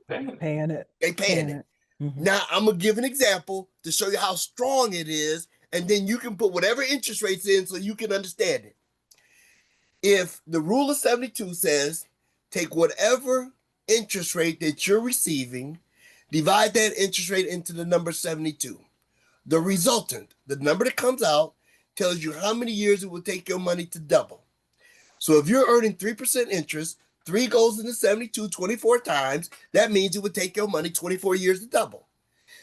Paying it. They paying it. Now, I'm going to give an example to show you how strong it is, and then you can put whatever interest rates in so you can understand it. If the rule of 72 says, take whatever interest rate that you're receiving, divide that interest rate into the number 72. The resultant, the number that comes out, tells you how many years it will take your money to double. So if you're earning 3% interest, 3 goes into 72 24 times, that means it would take your money 24 years to double.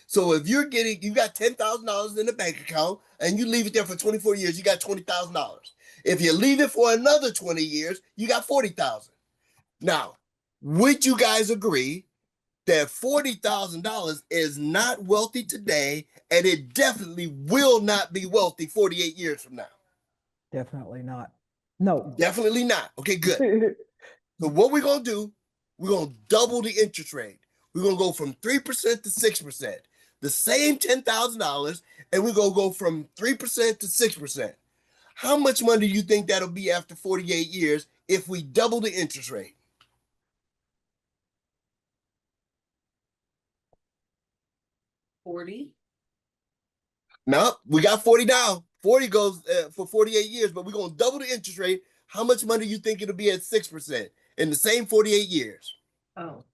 So if you got $10,000 in the bank account and you leave it there for 24 years, you got $20,000. If you leave it for another 20 years, you got $40,000. Now, would you guys agree that $40,000 is not wealthy today, and it definitely will not be wealthy 48 years from now? Definitely not. No. Definitely not. Okay, good. So what we're going to do, we're going to double the interest rate. We're going to go from 3% to 6%. The same $10,000, and we're going to go from 3% to 6%. How much money do you think that'll be after 48 years if we double the interest rate? 40. No, we got 40 now. 40 goes for 48 years, but we're going to double the interest rate. How much money you think it'll be at 6% in the same 48 years? Oh,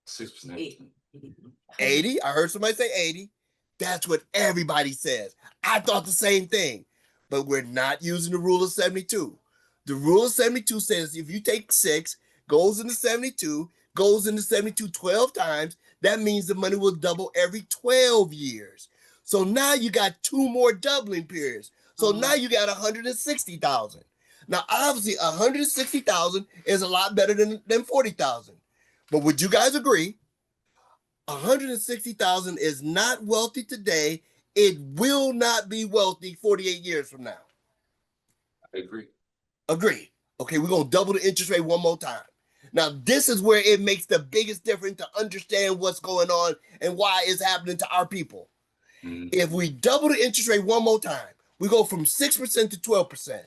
6%. 80. I heard somebody say 80. That's what everybody says. I thought the same thing, but we're not using the rule of 72. The rule of 72 says if you take 6, goes into 72, goes into 72 12 times, that means the money will double every 12 years. So now you got 2 more doubling periods. So now you got 160,000. Now, obviously, 160,000 is a lot better than 40,000. But would you guys agree? 160,000 is not wealthy today. It will not be wealthy 48 years from now. I agree. Agree. Okay, we're going to double the interest rate one more time. Now, this is where it makes the biggest difference to understand what's going on and why it's happening to our people. If we double the interest rate one more time, we go from 6% to 12%.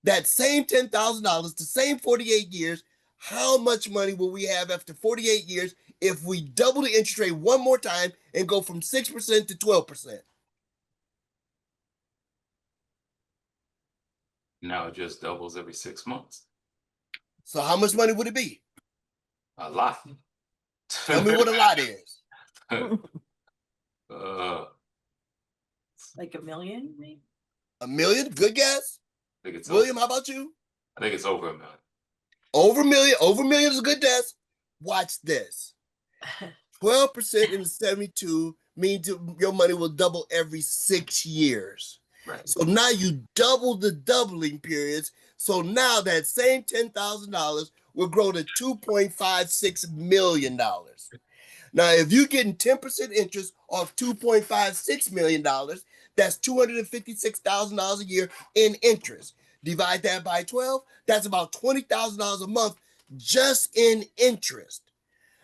That same $10,000, the same 48 years, how much money will we have after 48 years if we double the interest rate one more time and go from 6% to 12%? Now it just doubles every 6 months. So how much money would it be? A lot. Tell me what a lot is. like $1 million, maybe? $1 million? Good guess. I think it's William, how about you? I think it's over $1 million. Over $1 million. Over $1 million is a good guess. Watch this. 12% in 72 means your money will double every 6 years. Right. So now you double the doubling periods. So now that same $10,000 will grow to $2.56 million. Now, if you're getting 10% interest off $2.56 million, that's $256,000 a year in interest. Divide that by 12, that's about $20,000 a month just in interest.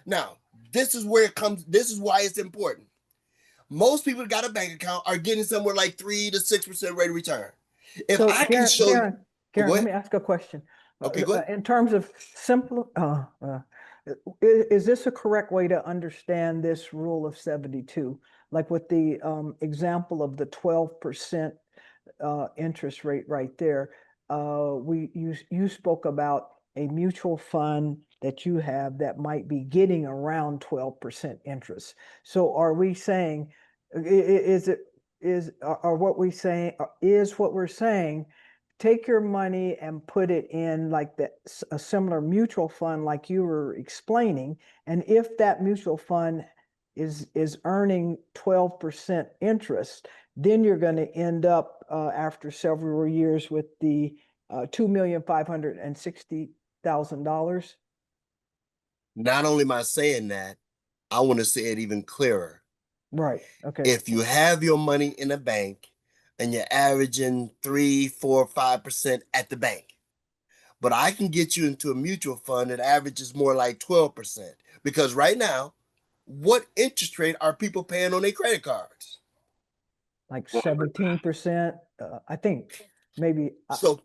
Now, this is where it comes, this is why it's important. Most people that got a bank account are getting somewhere like 3 to 6% rate of return. If So I can show you, Garron, let me ask a question. Okay, go ahead. In terms of simple, is this a correct way to understand this rule of 72? Like with the example of the 12% interest rate right there, you spoke about a mutual fund that you have that might be getting around 12% interest. So are we saying, what we're saying, take your money and put it in like a similar mutual fund like you were explaining, and if that mutual fund is earning 12% interest, then you're going to end up after several years with the $2,560,000. Not only am I saying that, I want to say it even clearer. Right. Okay. If you have your money in a bank and you're averaging 3, 4, 5% at the bank, but I can get you into a mutual fund that averages more like 12%. Because right now, what interest rate are people paying on their credit cards? Like 17%, I think maybe. So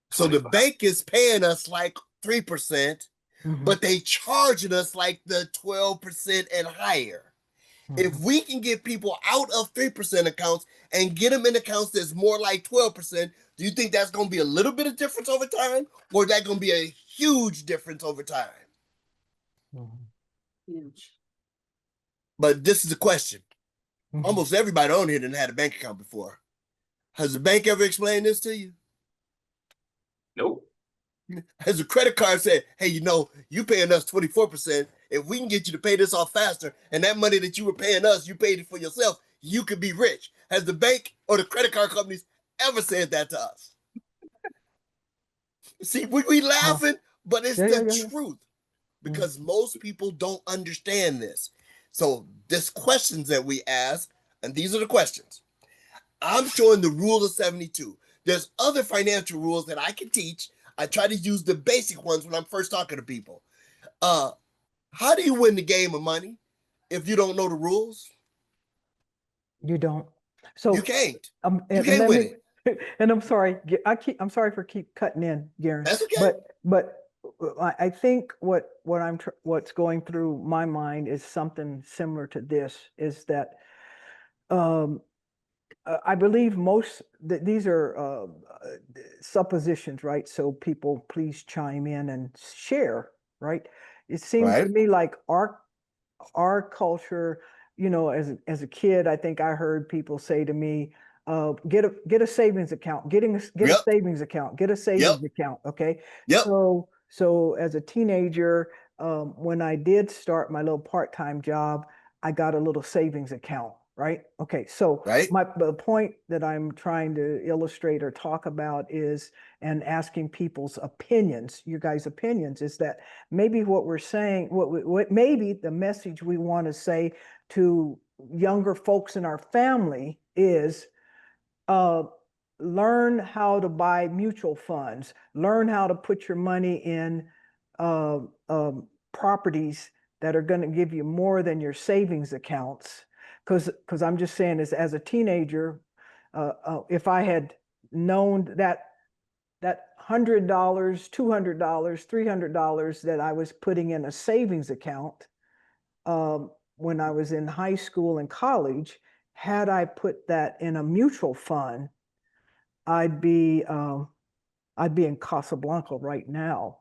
the bank is paying us like 3%, but they charging us like the 12% and higher. If we can get people out of 3% accounts and get them in accounts that's more like 12%, do you think that's going to be a little bit of difference over time, or is that going to be a huge difference over time? Huge. But this is the question. Almost everybody on here didn't have a bank account before. Has the bank ever explained this to you? Nope. Has a credit card said, hey, you paying us 24%. If we can get you to pay this off faster, and that money that you were paying us, you paid it for yourself, you could be rich. Has the bank or the credit card companies ever said that to us? See, we laughing, but it's the truth. Because most people don't understand this. So there's questions that we ask, and these are the questions. I'm showing the rule of 72. There's other financial rules that I can teach. I try to use the basic ones when I'm first talking to people. How do you win the game of money if you don't know the rules? You don't. So you can't. You can't win it. And I'm sorry. I'm sorry for keep cutting in, Garron. That's okay. But I think what's going through my mind is something similar to this, is that I believe most that these are suppositions, right? So people please chime in and share, right? It seems to me like our culture, you know, as a kid, I think I heard people say to me, get a savings account, get a savings account, get a savings account. Okay. So as a teenager, when I did start my little part-time job, I got a little savings account, right? Okay. So the point that I'm trying to illustrate or talk about is, and asking people's opinions, you guys' opinions, is that maybe what we're saying, what maybe the message we want to say to younger folks in our family is, learn how to buy mutual funds, learn how to put your money in properties that are going to give you more than your savings accounts. Because I'm just saying, as a teenager, if I had known that $100, $200, $300 that I was putting in a savings account when I was in high school and college, had I put that in a mutual fund, I'd be in Casablanca right now.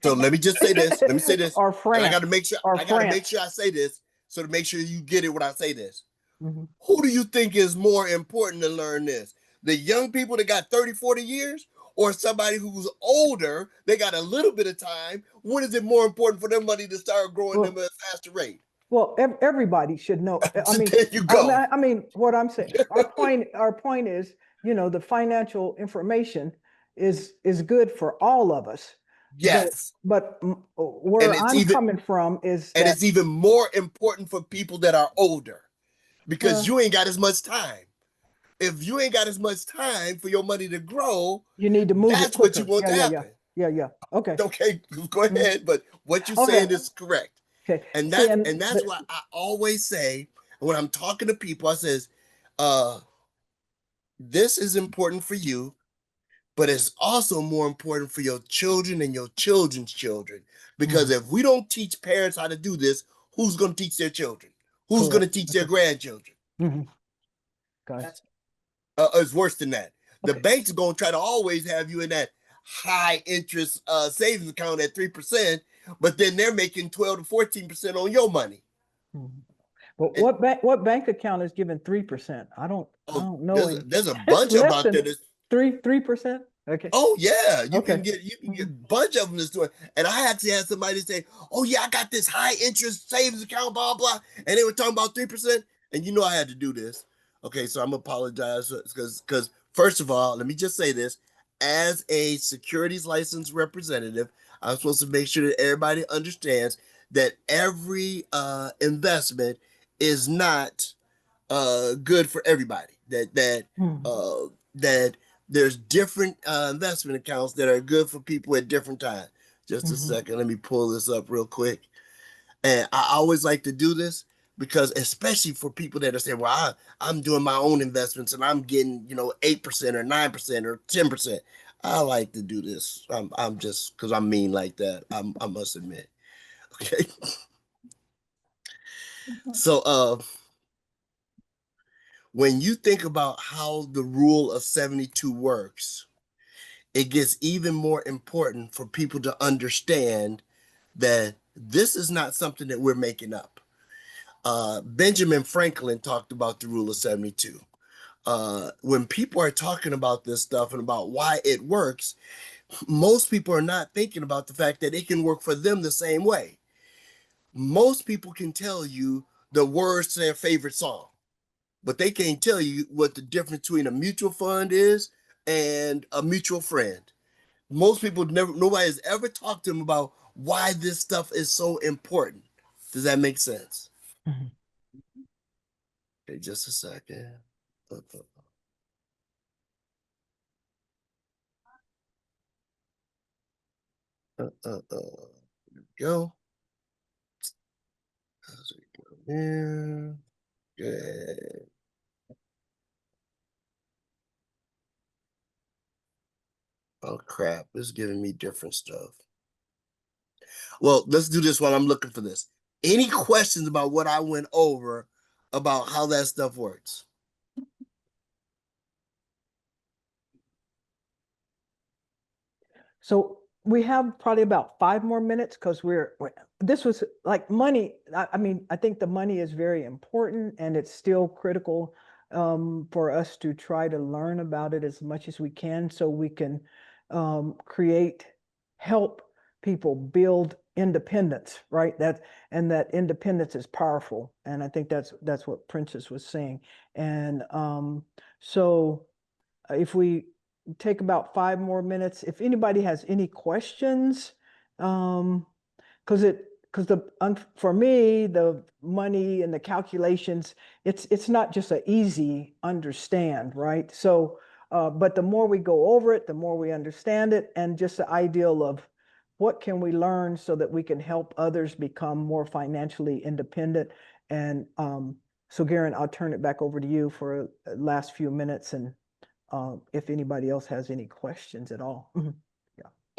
So let me just say this. Let me say this. Or France. And I got to make sure. I got to make sure I say this. So to make sure you get it when I say this. Who do you think is more important to learn this? The young people that got 30, 40 years, or somebody who's older, they got a little bit of time? When is it more important for their money to start growing them at a faster rate? Well, everybody should know. I mean, there you go. I mean, what I'm saying, our point is, you know, the financial information is good for all of us. Yes. But where I'm coming from is that, and it's even more important for people that are older, because you ain't got as much time. If you ain't got as much time for your money to grow, you need to move it that's quicker. what you want to happen. Yeah. Okay. Okay, go ahead. But what you're saying is correct. Okay. And that's why I always say, when I'm talking to people, I says, this is important for you, but it's also more important for your children and your children's children. Because if we don't teach parents how to do this, who's going to teach their children? Who's going to teach their grandchildren? Guys. It's worse than that. The banks are going to try to always have you in that high interest savings account at 3%, but then they're making 12 to 14% on your money. But what bank account is giving 3%? I don't know. There's a bunch of them out there that's 3%. Okay. Oh yeah, you can get a bunch of them that's doing. And I actually had somebody say, "Oh yeah, I got this high interest savings account, blah blah," and they were talking about 3%. And you know I had to do this. Okay, so I'm gonna apologize because first of all, let me just say this: as a securities license representative, I'm supposed to make sure that everybody understands that every investment is not good for everybody. That there's different investment accounts that are good for people at different times. Just a second, let me pull this up real quick. And I always like to do this because, especially for people that are saying, "Well, I'm doing my own investments and I'm getting 8% or 9% or 10%." I like to do this. I'm just because I'm mean like that. I must admit. Okay. So when you think about how the rule of 72 works, it gets even more important for people to understand that this is not something that we're making up. Benjamin Franklin talked about the rule of 72. When people are talking about this stuff and about why it works, most people are not thinking about the fact that it can work for them the same way. Most people can tell you the words to their favorite song, but they can't tell you what the difference between a mutual fund is and a mutual friend. Most people nobody has ever talked to them about why this stuff is so important. Does that make sense? Okay, just a second. There we go. Yeah. Good. Oh crap, it's giving me different stuff. Well, let's do this while I'm looking for this. Any questions about what I went over about how that stuff works? So we have probably about 5 more minutes because this was like money. I mean, I think the money is very important and it's still critical for us to try to learn about it as much as we can so we can help people build independence, right? And that independence is powerful. And I think that's what Princess was saying. And so if we take about 5 more minutes, if anybody has any questions, because for me, the money and the calculations, it's not just an easy understand, right? So, but the more we go over it, the more we understand it, and just the ideal of what can we learn so that we can help others become more financially independent. And so, Garron, I'll turn it back over to you for the last few minutes, and if anybody else has any questions at all.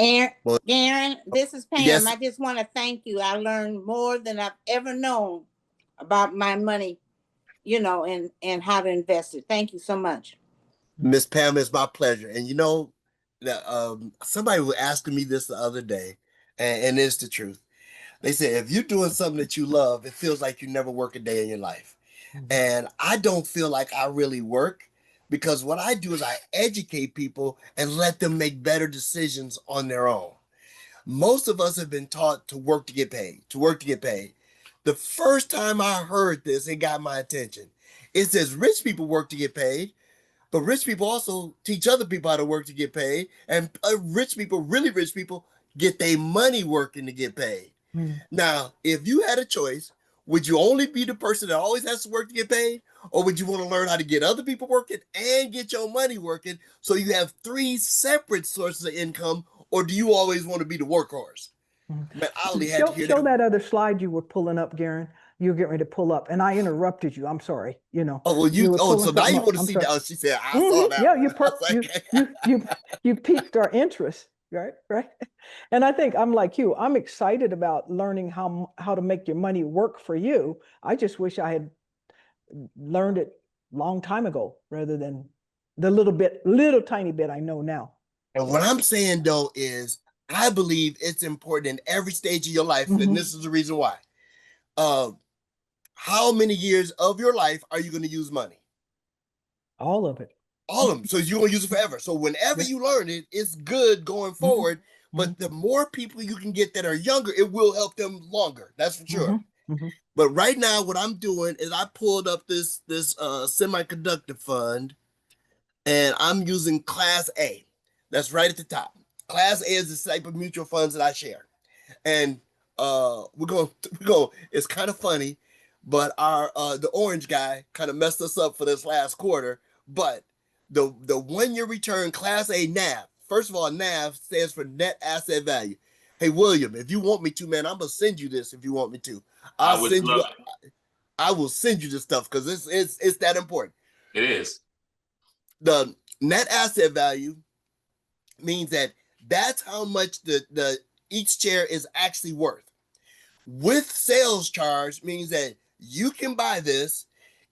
And Well, Garron, this is Pam. yes. I just want to thank you. I learned more than I've ever known about my money, and how to invest it. Thank you so much. Miss Pam, it's my pleasure. And somebody was asking me this the other day, and it's the truth. They said, if you're doing something that you love, it feels like you never work a day in your life. And I don't feel like I really work, because what I do is I educate people and let them make better decisions on their own. Most of us have been taught to work to get paid, to work to get paid. The first time I heard this, it got my attention. It says rich people work to get paid, but rich people also teach other people how to work to get paid. And rich people, really rich people, get their money working to get paid. Now, if you had a choice, would you only be the person that always has to work to get paid? Or would you want to learn how to get other people working and get your money working so you have 3 separate sources of income? Or do you always want to be the workhorse? Man, I only had to hear Show that other slide you were pulling up, Garron. You were getting ready to pull up, and I interrupted you. I'm sorry. Oh, well, so now you want to see that? She said, I saw that. Yeah, Like, you piqued our interest, right? And I think I'm like you. I'm excited about learning how to make your money work for you. I just wish I had learned it long time ago rather than the little tiny bit I know now. And what I'm saying though is I believe it's important in every stage of your life, and this is the reason why. How many years of your life are you going to use money? All of it. All of them. So you're going to use it forever. So whenever you learn it, it's good going forward. But the more people you can get that are younger, it will help them longer. That's for sure. But right now, what I'm doing is I pulled up this semiconductor fund, and I'm using Class A. That's right at the top. Class A is the type of mutual funds that I share. And we're going, it's kind of funny, but our the orange guy kind of messed us up for this last quarter. But the 1-year return Class A NAV, first of all, NAV stands for net asset value. Hey, William, if you want me to, man, I'm gonna send you this if you want me to. I will send you this stuff because it's that important. It is. The net asset value means that's how much the each share is actually worth. With sales charge means that you can buy this.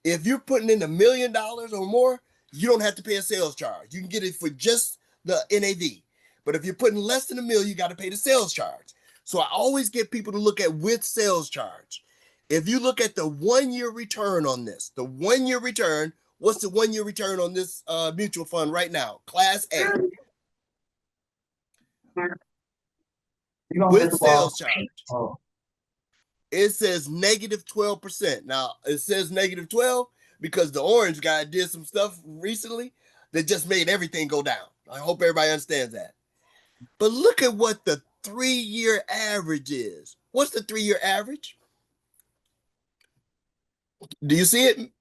If you're putting in $1 million or more, you don't have to pay a sales charge. You can get it for just the NAV. But if you're putting less than $1 million, you got to pay the sales charge. So I always get people to look at with sales charge. If you look at the 1-year return on this, the 1-year return, what's the 1-year return on this mutual fund right now? Class A. With sales charge. It says -12%. Now, it says -12 because the orange guy did some stuff recently that just made everything go down. I hope everybody understands that. But look at what the 3-year average is. What's the 3-year average? Do you see it,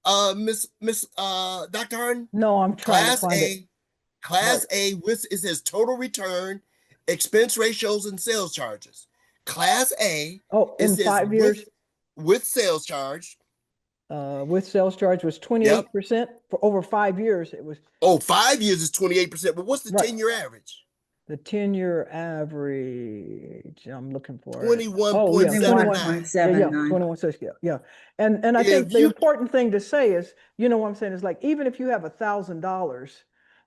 Miss Dr. Harden? No, I'm trying to find it. Class A, it says total return, expense ratios, and sales charges. Class A. Oh, in 5 years? With sales charge. With sales charge was 28%. For over 5 years, it was. Oh, 5 years is 28%. But what's the 10-year average? The 10-year average, I'm looking for it. 21.79. Yeah, 21, so yeah. And I think the important thing to say is, you know what I'm saying, is like, even if you have $1,000,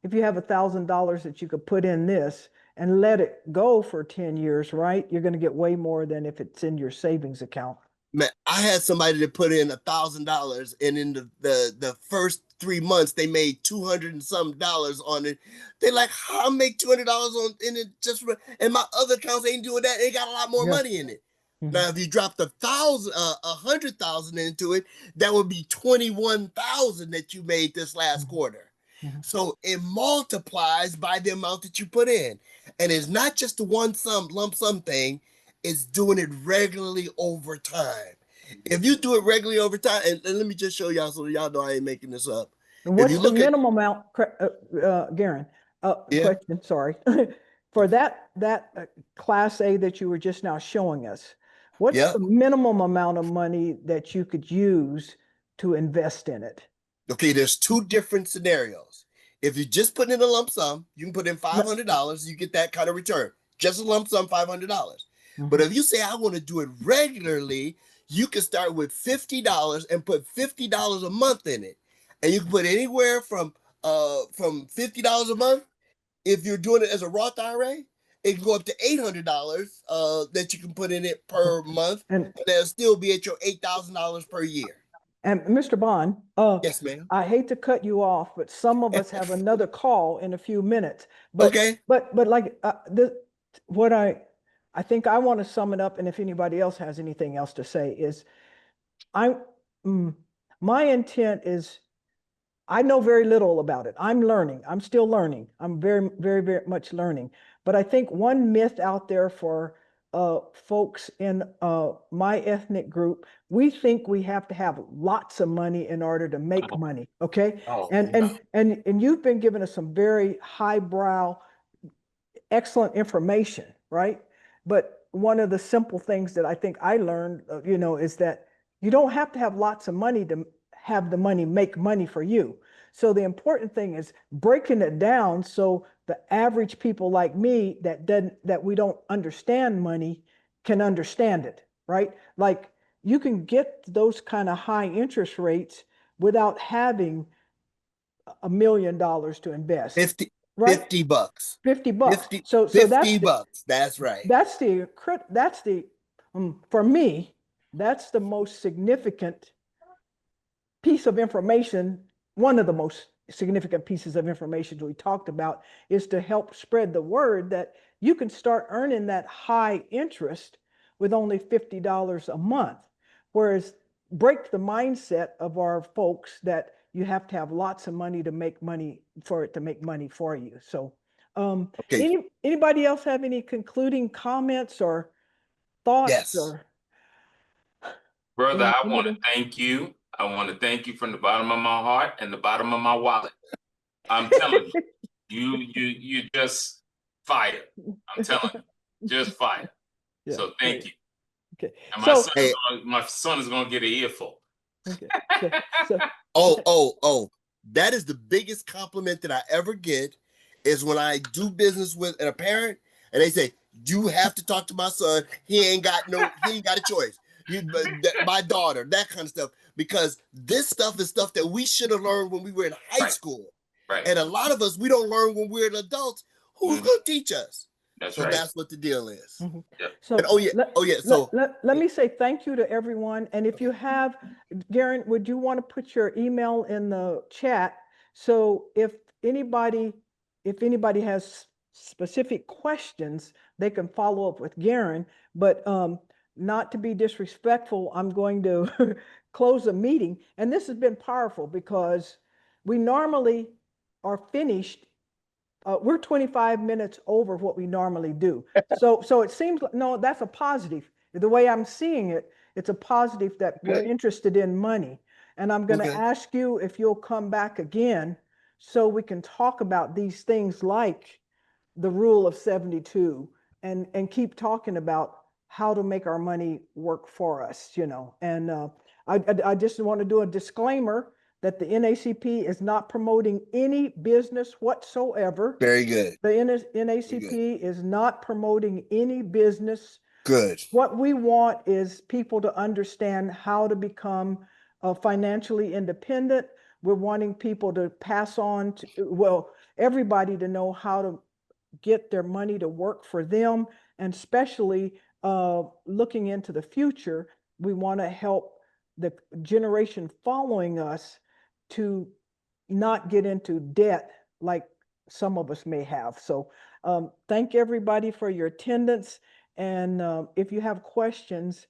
if you have $1,000 that you could put in this and let it go for 10 years, right? You're going to get way more than if it's in your savings account. Man, I had somebody that put in $1,000, and in the first 3 months they made $200 and some dollars on it. They're like, how I make $200 on in it just for, and my other accounts ain't doing that. They got a lot more money in it. Now, if you dropped 100,000 into it, that would be 21,000 that you made this last quarter. So it multiplies by the amount that you put in, and it's not just the lump sum thing. It's doing it regularly over time. If you do it regularly over time, and let me just show y'all so y'all know I ain't making this up. And what's the minimum amount, Garron? Yeah. Question, sorry. For that Class A that you were just now showing us, what's the minimum amount of money that you could use to invest in it? Okay, there's two different scenarios. If you just put in a lump sum, you can put in $500, you get that kind of return. Just a lump sum, $500. But if you say, I want to do it regularly, you can start with $50 and put $50 a month in it. And you can put anywhere from $50 a month. If you're doing it as a Roth IRA, it can go up to $800 that you can put in it per month, and that'll still be at your $8,000 per year. And Mr. Bond, yes, ma'am. I hate to cut you off, but some of us have another call in a few minutes. But, okay. But like what I think I want to sum it up, and if anybody else has anything else to say, is my intent is, I know very little about it. I'm learning. I'm still learning. I'm very, very, very much learning. But I think one myth out there for folks in my ethnic group, we think we have to have lots of money in order to make money. Okay. And you've been giving us some very highbrow, excellent information, right? But one of the simple things that I think I learned, is that you don't have to have lots of money to have the money make money for you. So the important thing is breaking it down so the average people like me that we don't understand money can understand it, right? Like, you can get those kind of high interest rates without having $1 million to invest. 50 right? $50. $50. 50 So $50 bucks. That's right. That's the for me, that's the most significant piece of information. One of the most significant pieces of information we talked about is to help spread the word that you can start earning that high interest with only $50 a month. Whereas break the mindset of our folks that you have to have lots of money to make money for it to make money for you. So anybody else have any concluding comments or thoughts? Yes. Brother, I want to thank you. I want to thank you from the bottom of my heart and the bottom of my wallet. I'm telling you, you just fire. I'm telling you, just fire. Yeah, so thank you. Okay. And my son is going to get an earful. Okay. That is the biggest compliment that I ever get, is when I do business with a parent and they say, you have to talk to my son. He ain't got a choice. My daughter, that kind of stuff, because this stuff is stuff that we should have learned when we were in high school. Right. And a lot of us, we don't learn when we're adults. Who's going to teach us? That's right. That's what the deal is. Yep. So let me say thank you to everyone. And if you have, Garron, would you want to put your email in the chat? So if anybody has specific questions, they can follow up with Garron. But not to be disrespectful, I'm going to close the meeting. And this has been powerful because we normally are finished. We're 25 minutes over what we normally do. So it seems like, no, that's a positive. The way I'm seeing it, it's a positive that we're interested in money. And I'm going to ask you if you'll come back again so we can talk about these things like the rule of 72 and keep talking about how to make our money work for us, And I just want to do a disclaimer that the NAACP is not promoting any business whatsoever. Very good. The NAACP is not promoting any business. Good. What we want is people to understand how to become financially independent. We're wanting people to pass on to, well, everybody to know how to get their money to work for them, and especially looking into the future, we want to help the generation following us to not get into debt like some of us may have. So thank everybody for your attendance. And if you have questions,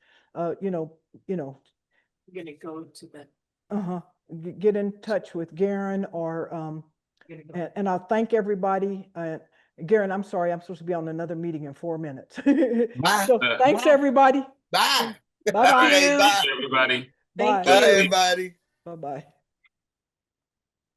you know, We're gonna go to the. get in touch with Garron or, and I'll thank everybody. Garron, I'm sorry, I'm supposed to be on another meeting in 4 minutes. Bye. So thanks, everybody. Bye. Bye-bye. Okay, bye. Everybody. Bye. Bye, everybody. Bye-bye.